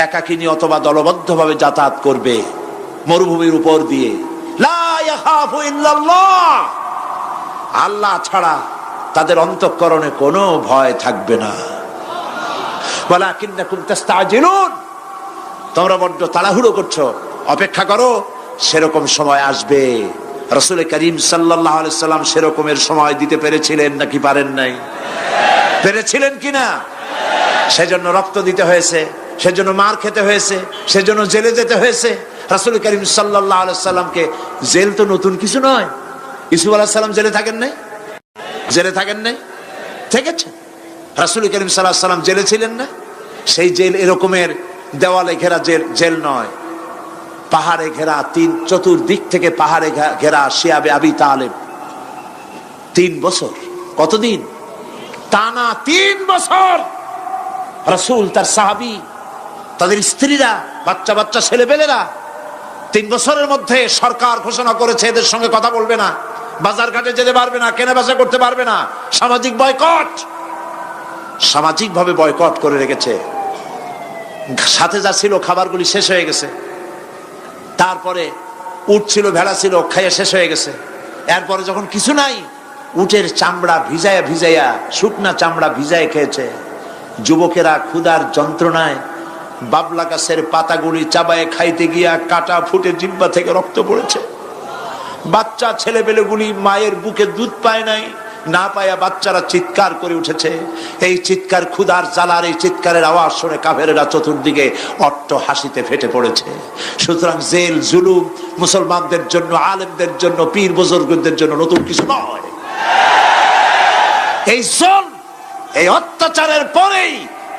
একাকিনী অথবা দলবদ্ধভাবে যাতায়াত করবে মরুভূমির উপর দিয়ে। লা ইয়াখাফু ইল্লাল্লাহ, আল্লাহ ছাড়া তাদের অন্তঃকরণে কোনো ভয় থাকবে না। ওয়ালাকিন্নাকুম তাস্তাজিলুন, তোমরা বড্ড তাড়াহুড়ো করছো, অপেক্ষা করো, সেরকম সময় আসবে। রাসূল করিম সাল্লাল্লাহু আলাইহি সাল্লাম সেরকমের সময় দিতে পেরেছিলেন নাকি পারেন নাই? পেরেছিলেন কিনা? সেজন্য রক্ত দিতে হয়েছে, সেজন্য মার খেতে হয়েছে, সেজন্য জেলে যেতে হয়েছে। রাসূল করিম সাল্লাল্লাহু আলাইহি সাল্লামকে, জেল তো নতুন কিছু নয়। ইউসুফ আলাইহিস সালাম জেলে থাকেন নাই? জেলে থাকেন নাই? থেকেছেন। রাসূল করিম সাল্লাল্লাহু আলাইহি সাল্লাম জেলে ছিলেন না? সেই জেল এরকমের দেওয়ালে ঘেরা জেল নয়, পাহাড়ে ঘেরা, চতুর্দিক থেকে পাহাড়ে ঘেরা শিয়াবে আবি তালেব 3 বছর। কতদিন? টানা 3 বছর রাসূল, তার সাহাবী, তাদের স্ত্রীরা, বাচ্চা বাচ্চা ছেলেপেলেরা 3 বছরের মধ্যে সরকার ঘোষণা করেছে এদের সঙ্গে কথা বলবে না, বাজার ঘাটে যেতে পারবে না, কেনা বেচা করতে পারবে না, সামাজিক বয়কট, সামাজিকভাবে বয়কট করে রেখেছে। সাথে যা ছিল খাবারগুলি শেষ হয়ে গেছে। তারপরে উট ছিল, ভেড়া ছিল, খাইয়ে শেষ হয়ে গেছে। এরপরে যখন কিছু নাই, উটের চামড়া ভিজাইয়া ভিজাইয়া, শুকনা চামড়া ভিজায় খেয়েছে। যুবকেরা ক্ষুধার যন্ত্রণায় বাবলা গাছের পাতাগুলি চাবায়ে খাইতে গিয়া কাটা ফুটে জিহ্বা থেকে রক্ত পড়েছে। বাচ্চা ছেলেপেলেগুলি মায়ের বুকে দুধ পায় নাই, না পায়া বাচ্চারা চিৎকার করে উঠেছে। এই চিৎকার, ক্ষুধার জ্বালার এই চিৎকারের আওয়াজ শুনে কাফেরেরা চতুর্দিকে অট্ট হাসিতে ফেটে পড়েছে। সুতরাং জেল জুলুম মুসলমানদের জন্য, আলেমদের জন্য, পীর বুজুর্গদের জন্য নতুন কিছু নয়। এই জুলম, এই অত্যাচারের পরেই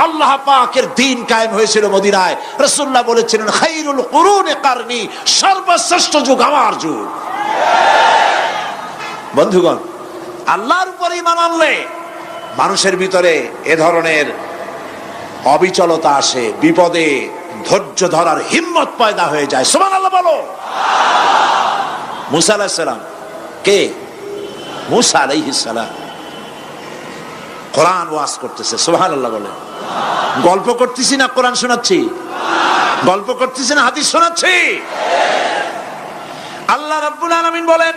আল্লাহ পাকের দ্বীন কায়েম হয়েছিল মদিনায়। রাসূলুল্লাহ বলেছিলেন, খায়রুল কুরুনি কারনি, সর্বশ্রেষ্ঠ যুগ আমার যুগ। বন্ধুগণ, আল্লাহর উপর ঈমান আনলে মানুষের ভিতরে এ ধরনের অবিচলতা আসে, বিপদে ধৈর্য ধরার হিম্মত পয়দা হয়ে যায়। সুবহানাল্লাহ বলো। মুসা আলাইহিস সালাম কে? মুসা আলাইহিস সালাম কোরআন ওয়াজ করতেছে, সুবহানাল্লাহ বলে। গল্প করতেছি না কোরআন শোনাচ্ছি? গল্প করতেছি না হাদিস শোনাচ্ছি? আল্লাহ রাব্বুল আলামিন বলেন,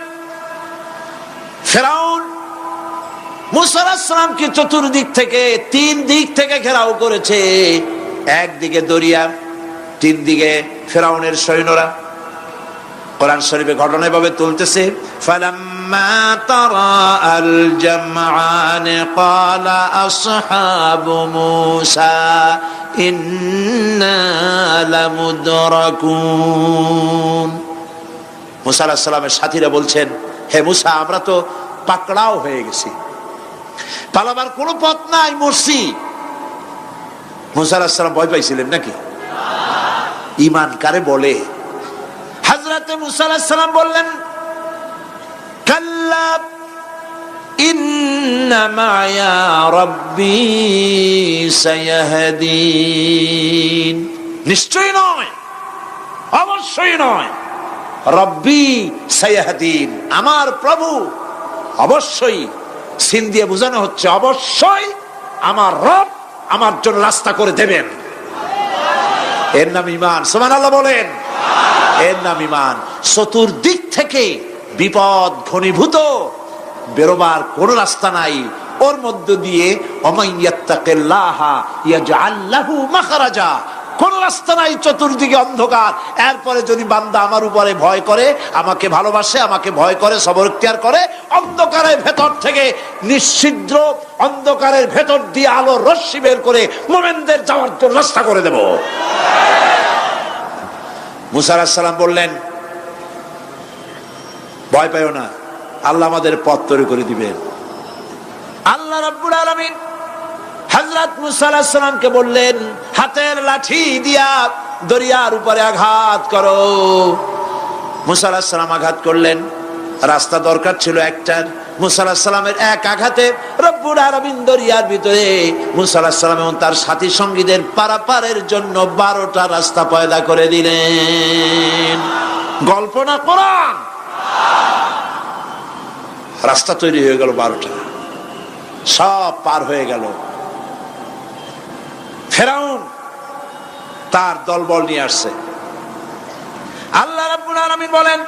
ফিরআউন মূসা আলাইহিস সালামকে চতুর্দিক থেকে, তিন দিক থেকে ঘেরাও করেছে। একদিকে দরিয়া, তিন দিকে ফিরআউনের সৈন্যরা। কোরআন শরীফে ঘটনা এভাবে তুলতেছে, ফালাম্মা তারাআল জামআন ক্বালা আসহাবু মূসা ইন্না লামুদরাকুন। মূসা আলাইহিস সালামের সাথীরা বলছেন, হে মূসা, আমরা তো পাকড়াও হয়ে গেছি, পালাবার কোনো পথ নাই, মরছি। মূসা আলাইহিস সালাম ভয় পাইছিলেন নাকি? ঈমান কারে বলে? হযরত মূসা আলাইহিস সালাম বললেন, কাল্লা ইন্না মা'য়া রাব্বী সায়াহদিন। নিশ্চয়ই নয়, অবশ্যই নয়, রব্বী সায়াহদিন, আমার প্রভু অবশ্যই, সিন দিয়ে বোঝানো হচ্ছে অবশ্যই আমার রব আমার জন্য রাস্তা করে দেবেন। এর নাম ঈমান। সুবহানাল্লাহ বলেন। এর নাম ঈমান। চতুর্দিক থেকে বিপদ ঘনীভূত, বেরোবার কোন রাস্তা নাই। ওর মধ্য দিয়ে ওমাইয়াত্তাকিল্লাহা ইয়াজআল লাহু মাখরাজা, কোন রাস্তা নাই, চতুর্দিকে অন্ধকার। এরপরে যদি বান্দা আমার উপরে ভয় করে, আমাকে ভালোবাসে, আমাকে ভয় করে, সবর ইখতিয়ার করে, অন্ধকারের ভেতর থেকে, নিশ্ছিদ্র অন্ধকারের ভেতর দিয়ে আলো রশ্মি বের করে মুমিনদের যাওয়ার জন্য রাস্তা করে দেব। মূসা আলাইহিস সালাম বললেন, ভয় পাইও না, আল্লাহ আমাদের পথ তৈরি করে দিবেন। আল্লাহ রাব্বুল আলামিন হযরত মূসা আলাইহিস সালামকে বললেন, হাতের লাঠি দিয়া দরিয়ার উপরে আঘাত করো। মূসা আলাইহিস সালাম আঘাত করলেন। রাস্তা দরকার ছিল একটার। মূসা আলাইহিস সালামের এক আঘাতে রব্বুল আলামিন দরিয়ার ভিতরে মূসা আলাইহিস সালাম এবং তার সাথী সঙ্গীদের পারাপারের জন্য 12টা রাস্তা পয়দা করে দিলেন। গল্প না কোরআন? রাস্তা তৈরি হয়ে গেল 12টা, সব পার হয়ে গেল। ফিরআউন তার দলবল নিয়ে আসছে। আল্লাহ রাব্বুল আলামিন বলেন,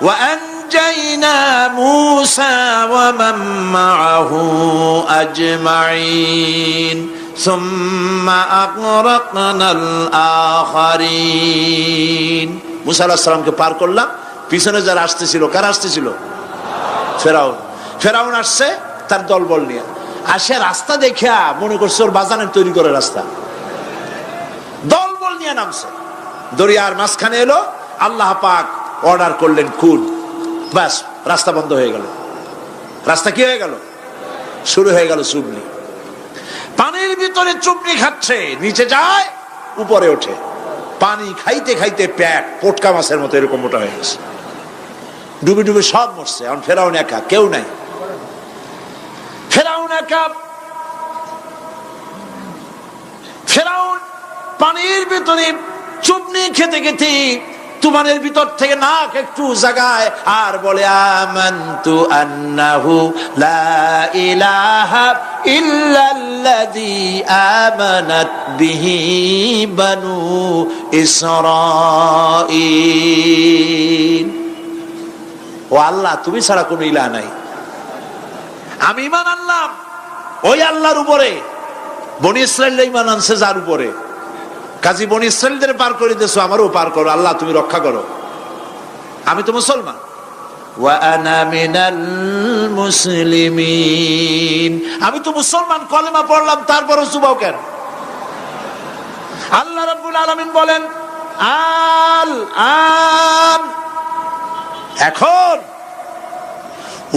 ওয়া আনজাইনা মূসা ওয়া মান মাআহু আজমাইন সুম্মা আগরাকনাল আখারিন। মূসা আলাইহিস সালামকে পার করলাম, পিছনে যারা আসতেছিল, কারা আসতেছিল? ফিরআউন। ফিরআউন আসছে তার দলবল নিয়ে। আসে রাস্তা দেখা মনে করছে ওর বাজানের তৈরি করে রাস্তা, দলবল নিয়ে নামছে। দরিয়ার মাঝখানে এলো, আল্লাহ পাক অর্ডার করলেন খুন, বাস রাস্তা বন্ধ হয়ে গেল। রাস্তা কি হয়ে গেল? শুরু হয়ে গেল চুবনি। পানির ভিতরে চুবনি খাচ্ছে, নিচে যায়, উপরে ওঠে। পানি খাইতে খাইতে পেট পটকা মাছের মতো এরকম মোটা হয়ে গেছে। ডুবে ডুবে সব মরছে। এখন ফিরআউন একা, কেউ নাই। ফিরআউন একা। ফিরআউন পানির ভিতরে চুবনি খেতে খেতে তুফানের ভিতর থেকে নাক একটু জাগায় আর বলে, আমানতু আন্নাহু লা ইলাহা ইল্লাল্লাযী আমানাত বিহি বানু ইসরাঈল। ও আল্লাহ, তুমি ছাড়া কোনো ইলাহ নাই, আমি ঈমান আনলাম ওই আল্লাহর উপরে। বনি ইসরাঈল ঈমান আনছে যার উপরে, কাজী বনি ইসরাঈলদের পার করে দিয়েছো, আমারও পার করো আল্লাহ, তুমি রক্ষা করো। আমি তো মুসলমান। ওয়া আনা মিনাল মুসলিমিন, আমি তো মুসলমান, কলেমা পড়লাম, তারপরও চুবাও কেন? আল্লাহ রাব্বুল আলামিন বলেন, আল আন, এখন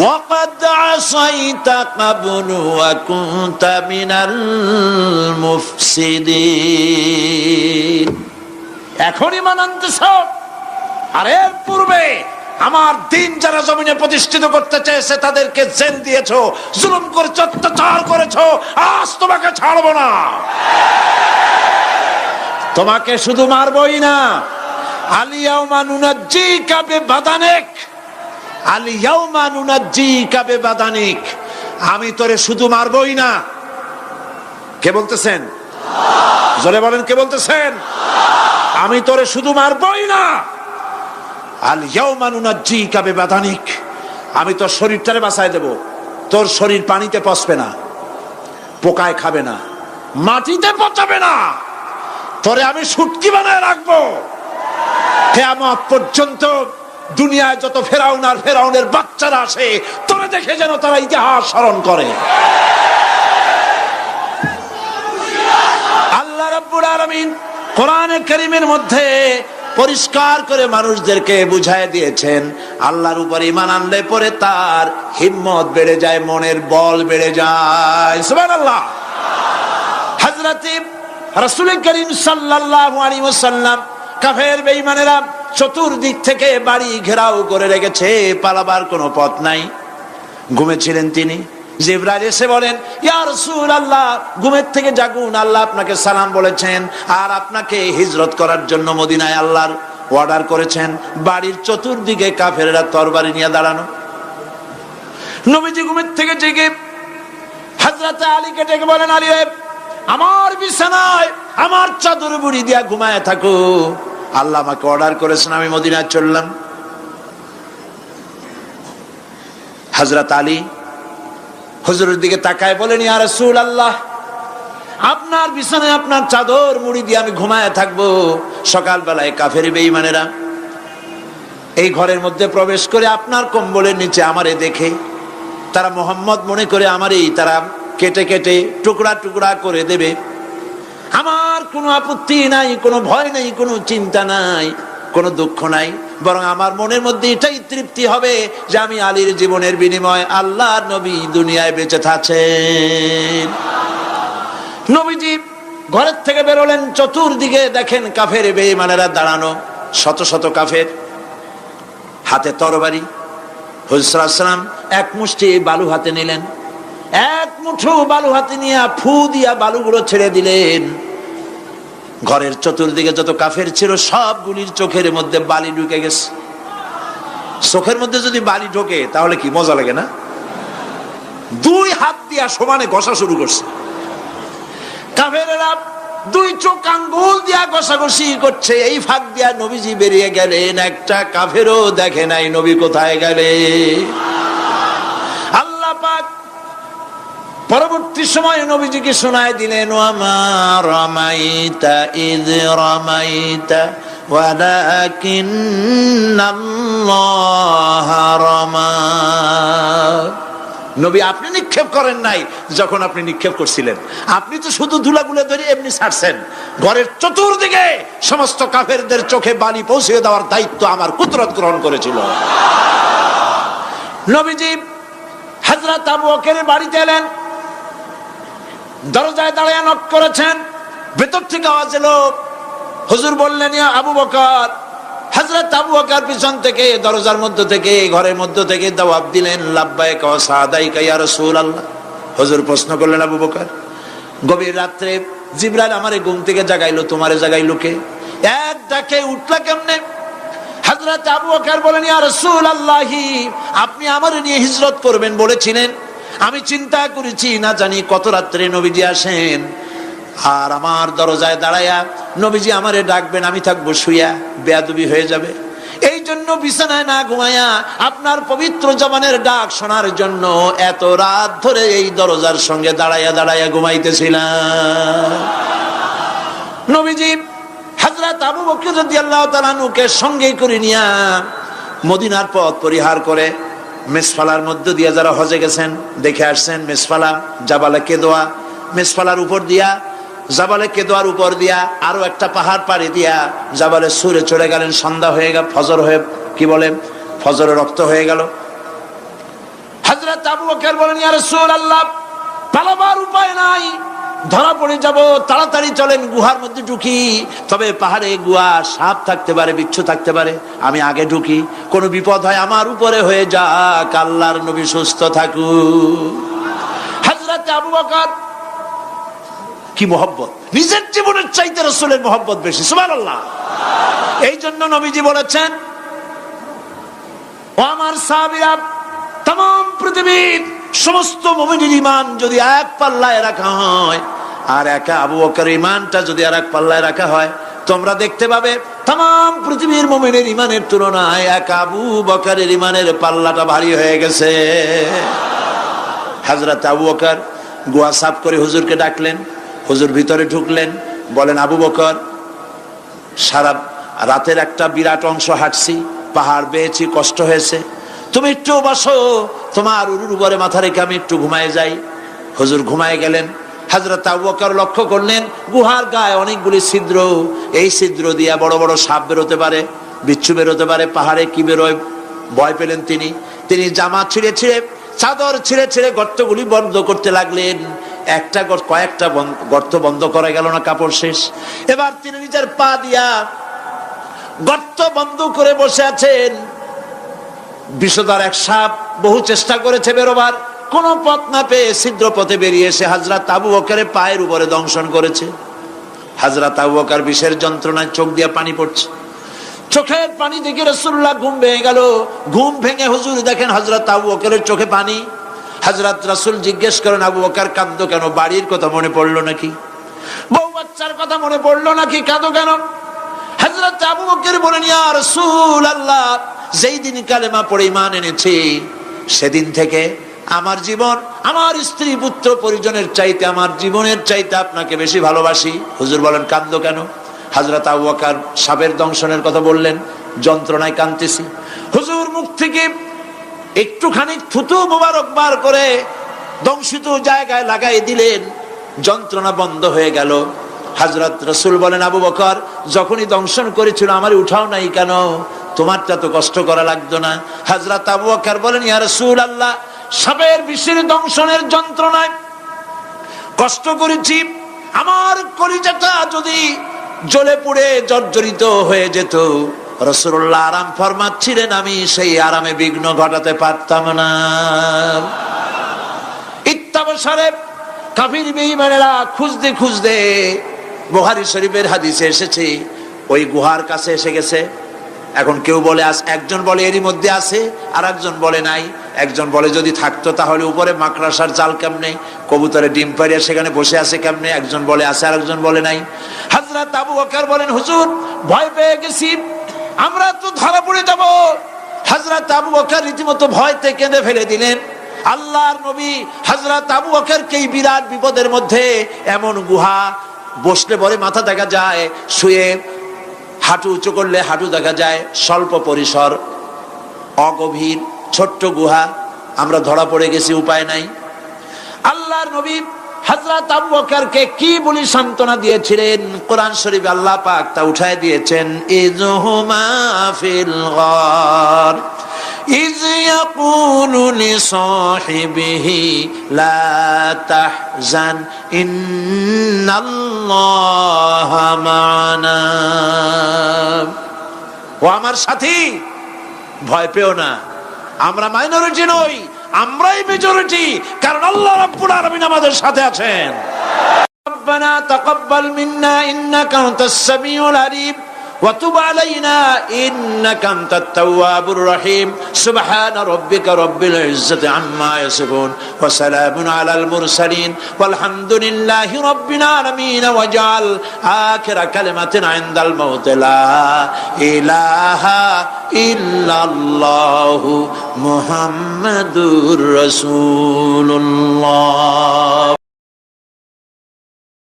ওয়াকাদ আসাইতা ক্বাবলু ওয়া কুনতা মিনাল মুফসিদিন, এখন ঈমান আনতেছ, আর এর পূর্বে আমার দিন যারা জমিনে প্রতিষ্ঠিত করতে চেয়েছে তাদেরকে জেল দিয়েছো, জুলুম করেছো, অত্যাচার করেছো। আজ তোমাকে ছাড়বো না, তোমাকে শুধু মারবই না, আলিয়াউমা নুনাজ্জিকা বিবাদানিক, আলিয়াউমা নুনাজ্জিকা বিবাদানিক, আমি তোরে শুধু মারবই না, কে বলতেছেন? জোরে বলেন, কে বলতেছেন? আমি তোরে শুধু মারবই না, আল ইয়াউমা নুনাজ্জিকা বিবাদানিক, আমি তোর শরীরটারে বাঁচায় দেব। তোর শরীর পানিতে পচবে না, পোকায় খাবে না, মাটিতে পচাবে না, তোরে আমি শুটকি বানায় রাখবো। কিয়ামত পর্যন্ত দুনিয়ায় যত ফেরাউন আর ফেরাউনের বাচ্চারা আসে, তোরে দেখে যেন তারা ইতিহাস স্মরণ করে। আল্লাহ রাব্বুল আলামিন কোরআনে কারীমের মধ্যে পরিষ্কার করে মানুষদেরকে বুঝায় দিয়েছেন, আল্লাহর উপর ঈমান আনলে পরে তার হিম্মত বেড়ে যায়, মনের বল বেড়ে যায়। সুবহানাল্লাহ। হযরত রাসূল করিম সাল্লাল্লাহু আলাইহি ওয়াসাল্লাম কাফের বেঈমানেরা চতুর্দিক থেকে বাড়ি ঘেরাও করে রেখেছে, পালাবার কোনো পথ নাই। ঘুমেছিলেন তিনি, জিবরাইল এসে বলেন, ইয়া রাসূলুল্লাহ, ঘুমের থেকে জাগুন, আল্লাহ আপনাকে সালাম বলেছেন আর আপনাকে হিজরত করার জন্য মদিনায় আল্লাহর অর্ডার করেছেন। বাড়ির চতুর্দিকে কাফেররা তরবারি নিয়ে দাঁড়ানো। নবীজি ঘুমের থেকে জেগে হযরত আলীকে ডেকে বলেন, আলী রে, আমার বিছানায় আমার চাদর মুড়ি দিয়া ঘুমায় থাকো, আল্লাহ আমাকে অর্ডার করেছেন, আমি মদিনায় চললাম। হযরত আলী হুজুরের দিকে তাকায় বলেন, ইয়া রাসূলুল্লাহ, আপনার বিছানায় আপনার চাদর মুড়ি দিয়ে আমি ঘুমায় থাকবো, সকালবেলায় কাফের বেঈমানেরা এই ঘরের মধ্যে প্রবেশ করে আপনার কম্বলের নিচে আমারে দেখে তারা মোহাম্মদ মনে করে আমারই তারা কেটে কেটে টুকরা টুকরা করে দেবে। আমার কোনো আপত্তি নাই, কোনো ভয় নাই, কোনো চিন্তা নাই, কোনো দুঃখ নাই, বরং আমার মনের মধ্যে এটাই তৃপ্তি হবে যে আমি আলীর জীবনের বিনিময়ে আল্লাহর নবী দুনিয়ায় বেঁচে থাকেন। নবীজি ঘরের থেকে বেরোলেন, চতুর্দিকে দেখেন কাফের বেঈমানেরা দাঁড়ানো, শত শত কাফের, হাতে তরবারি। হুজুর সাল্লাল্লাহু আলাইহি ওয়াসাল্লাম এক মুষ্টি বালু হাতে নিলেন, এক মুঠো বালু হাতে নিয়ে ফু দিয়া বালুগুলো ছেড়ে দিলেন। ঘরের চতুর্দিকে যত কাফের ছিল সবগুলির চোখের মধ্যে বালি ঢুকে গেছে। চোখের মধ্যে যদি বালি ঢোকে তাহলে কি মজা লাগে না? দুই হাত দিয়া সমানে ঘষা শুরু করছে কাফেরেরা, দুই চোখ আঙ্গুল দিয়া ঘষাঘষি করছে। এই ফাঁক দিয়া নবীজি বেরিয়ে গেলেন, একটা কাফেরও দেখে নাই নবী কোথায় গেলে। আল্লাহ পাক পরবর্তী সময় নবীজিকে শোনায় দিলেন, ওয়ামা রামাইতা ইয রামাইতা ওয়ালাকিন্নাল্লাহ রামা। নবী, আপনি নিক্ষেপ করেন নাই যখন আপনি নিক্ষেপ করছিলেন, আপনি তো শুধু ধুলাগুলো ধরে এমনি ছাড়ছেন। ঘরের চতুর্দিকে সমস্ত কাফেরদের চোখে বালি পৌঁছে দেওয়ার দায়িত্ব আমার কুদরত গ্রহণ করেছিল। নবীজি হযরত আবু বকরের বাড়িতে এলেন, দরজায় দাঁড়িয়ে নক করেছেন, ভেতর থেকে আওয়াজ এলো। হুজুর বললেন, ইয়া আবু বকর। হযরত আবু বকর পিছন থেকে দরজার মধ্য থেকে ঘরের মধ্য থেকে জবাব দিলেন, লাব্বাইকা ওয়া সাদাইকা ইয়া রাসূলুল্লাহ। হুজুর প্রশ্ন করলেন, আবু বকর, গভীর রাত্রে জিবরাইল আমারে ঘুম থেকে জাগাইলো, তোমারে জাগাইলো কে? এক ডাকে উঠলা কেমনে? হযরত আবু বকর বলেন, ইয়া রাসূলুল্লাহ, আপনি আমারে নিয়ে হিজরত করবেন বলেছিলেন, আমি চিন্তা করেছি না জানি কত রাত্রে নবীজি আসেন, আর আমার দরজায় দাঁড়ায়া নবীজি আমারে ডাকবেন, আমি থাকবো শুইয়া, বেয়াদবি হয়ে যাবে। এই জন্য বিছানায় না ঘুমায়া আপনার পবিত্র জবানের ডাক শোনার জন্য এত রাত ধরে এই দরজার সঙ্গে দাঁড়ায়া দাঁড়ায়া ঘুমাইতেছিলাম। নবীজি হযরত আবু বকর রাদিয়াল্লাহু তাআলা আনহুকে সঙ্গে করে নিয়া মদিনার পথ পরিহার করে মেসফালার মধ্য দিয়ে যারা হজে গেছেন দেখে আসছেন, মেসফালা জাবালে কেদোয়া, মেসফালার উপর দিয়া জাবালে কেদোয়ার উপর দিয়া আরো একটা পাহাড় পাড়ি দিয়া জাবালে সুরে চড়ে গেলেন। সন্ধ্যা হয়ে গেল, ফজর হয়ে কি বলে ফজরে রক্ত হয়ে গেল। হযরত আবু বকর বলেন, ইয়া রাসূলুল্লাহ, পালাবার উপায় নাই, ধরা পড়ে যাব, তাড়াতাড়ি চলেন গুহার মধ্যে ঢুকি। তবে পাহাড়ে গুহা, সাপ থাকতে পারে, বিচ্ছু থাকতে পারে, আমি আগে ঢুকি, কোনো বিপদ হয় আমার উপরে হয়ে যাক, আল্লাহর নবী সুস্থ থাকুক। হযরত আবু বকর কি মহব্বত, নিজের জীবনের চাইতে রাসূলের মহব্বত বেশি, সুবহানাল্লাহ। এই জন্য নবীজি বলেছেন, ও আমার সাহাবীরা, तमाम পৃথিবীর সমস্ত মুমিনের ঈমান যদি এক পাল্লায় রাখা হয়, আর একা আবু বকরের ইমানটা যদি আর এক পাল্লায় রাখা হয়, তোমরা দেখতে পাবে তাম পৃথিবীর মুমিনের ইমানের তুলনায় একা আবু বকরের ইমানের পাল্লাটা ভারী হয়ে গেছে। হযরত আবু বকর গুহা সাফ করে হুজুরকে ডাকলেন। হুজুর ভিতরে ঢুকলেন, বলেন আবু বকর, সারা রাতের একটা বিরাট অংশ হাঁটছি, পাহাড় বেয়েছি, কষ্ট হয়েছে, তুমি একটু বসো, তোমার উরুর উপরে মাথা রেখে আমি একটু ঘুমায় যাই। হুজুর ঘুমায় গেলেন। হযরত আবু বকর লক্ষ্য করলেন গুহার গায়ে অনেকগুলি ছিদ্র, এই ছিদ্র দিয়ে বড় বড় সাপ বেরোতে পারে, বিচ্ছু বেরোতে পারে, পাহাড়ে কি বেরোয় ভয় পেলেন তিনি জামা ছিঁড়ে ছিঁড়ে, চাদর ছিঁড়ে ছিঁড়ে গর্তগুলি বন্ধ করতে লাগলেন। কয়েকটা গর্ত বন্ধ করা গেল না, কাপড় শেষ। এবার তিনি নিজের পা দিয়া গর্ত বন্ধ করে বসে আছেন। বিষধর এক সাপ বহু চেষ্টা করেছে বেরোবার, কোন পথ না পেয়ে ছিদ্র পথে বেরিয়ে এসে হযরত আবু বকরের পায়ের উপরে দংশন করেছে। হযরত আবু বকর বিষের যন্ত্রণায় চোখ দিয়ে পানি পড়ছে। চোখের পানি দেখে রাসূলুল্লাহ ঘুম ভেঙে গেল। ঘুম ভেঙে হুজুর দেখেন হযরত আবু বকরের চোখে পানি। হযরত রাসূল জিজ্ঞেস করেন, আবু বকর কাঁদো কেন? বাড়ির কথা মনে পড়লো নাকি? বউ বাচ্চার কথা মনে পড়লো নাকি? কাঁদো কেন? হযরত আবু বকর বলেন, ইয়া রাসূলুল্লাহ, যেই দিন কালেমা পড়ে ঈমান এনেছি, সেদিন থেকে আমার জীবন, আমার স্ত্রী পুত্র পরিজনের চাইতে, আমার জীবনের চাইতে আপনাকে বেশি ভালোবাসি। হুজুর বলেন, কাঁদো কেন? হযরত আবু বকর সাপের দংশনের কথা বললেন, যন্ত্রণায় কাঁদতেছি। হুজুর মুখ থেকে একটুখানি থুতু মোবারক বার করে দংশিত জায়গায় লাগাই দিলেন, যন্ত্রণা বন্ধ হয়ে গেল। হযরত রাসূল বলেন, আবু বকর, যখনই দংশন করেছিল আমারে উঠাও নাই কেন? তোমারটা তো কষ্ট করা লাগতো না। হযরত আবু বকর বলেন, ইয়া রাসূলুল্লাহ, সাপের বিষের দংশনের যন্ত্রণায় কষ্ট করেছি, আমার কলিজাটা যদি জ্বলে পুড়ে জর্জরিত হয়ে যেত, রাসূলুল্লাহ আরাম ফরমাচ্ছিলেন, আমি সেই আরামে বিঘ্ন ঘটাতে পারতাম না। ইত্তাবসারে কাফির বেঈমানেরা খুঁজতে খুঁজতে, বুখারী শরীফের হাদিসে এসেছে, ওই গুহার কাছে এসে গেছে। এখন কেউ বলে একজন বলে এরই মধ্যে আছে, আর একজন বলে নাই। একজন বলে যদি থাকতো তাহলে উপরে মাকড়াসার জাল কেমনে, কবুতরের ডিম পাড়িয়া সেখানে বসে আছে কেমনে? একজন বলে আছে, আর একজন বলে নাই। হযরত আবু বকর বলেন, হুজুর ভয় পেয়ে গেছি, আমরা তো ধরা পড়ে যাব। হযরত আবু বকর রীতিমতো ভয়তে কেঁদে ফেলে দিলেন। আল্লাহর নবী হযরত আবু বকরকে এই বিরাট বিপদের মধ্যে, এমন গুহা, বসলে পরে মাথা দেখা যায়, শুয়ে হাঁটু উঁচু করলে হাঁটু দেখা যায়, স্বল্প পরিসর, অগভীর ছোট্ট গুহা, আমরা ধরা পড়ে গেছি, উপায় নাই। আল্লাহর নবী হযরত আবু বকরকে কি বলি সান্ত্বনা দিয়েছিলেন, কোরআন শরীফে আল্লাহ পাক তা উঠায় দিয়েছেন। ইযহুমা ফিল গার ইয ইয়াকুলু লিসাহিবিহি লা তাহজান ইন্নাল্লাহা মা'ানা। ও আমার সাথী, ভয় পেও না, আমরা মাইনরিটি নই, আমরাই মেজরিটি, কারণ আল্লাহ রাব্বুল আলামিন আমাদের সাথে আছেন। রব্বানা তাকাব্বাল মিন্না ইন্নাকা আনতাস সামিউল আলিম ওয়া তুব আলাইনা ইন্নাকা আনতাত তাওয়াবুর রহিম। সুবহান রাব্বিকা রাব্বিল ইজ্জাতি আম্মা ইয়াসিফুন ওয়া সালামুন আলাল মুরসালিন ওয়ালহামদুলিল্লাহি রাব্বিল আলামিন। ওয়াজআল আখিরা কালিমাতিনা ইনদাল মাউত লা ইলাহা ইল্লাল্লাহু মুহাম্মাদুর রাসূলুল্লাহ।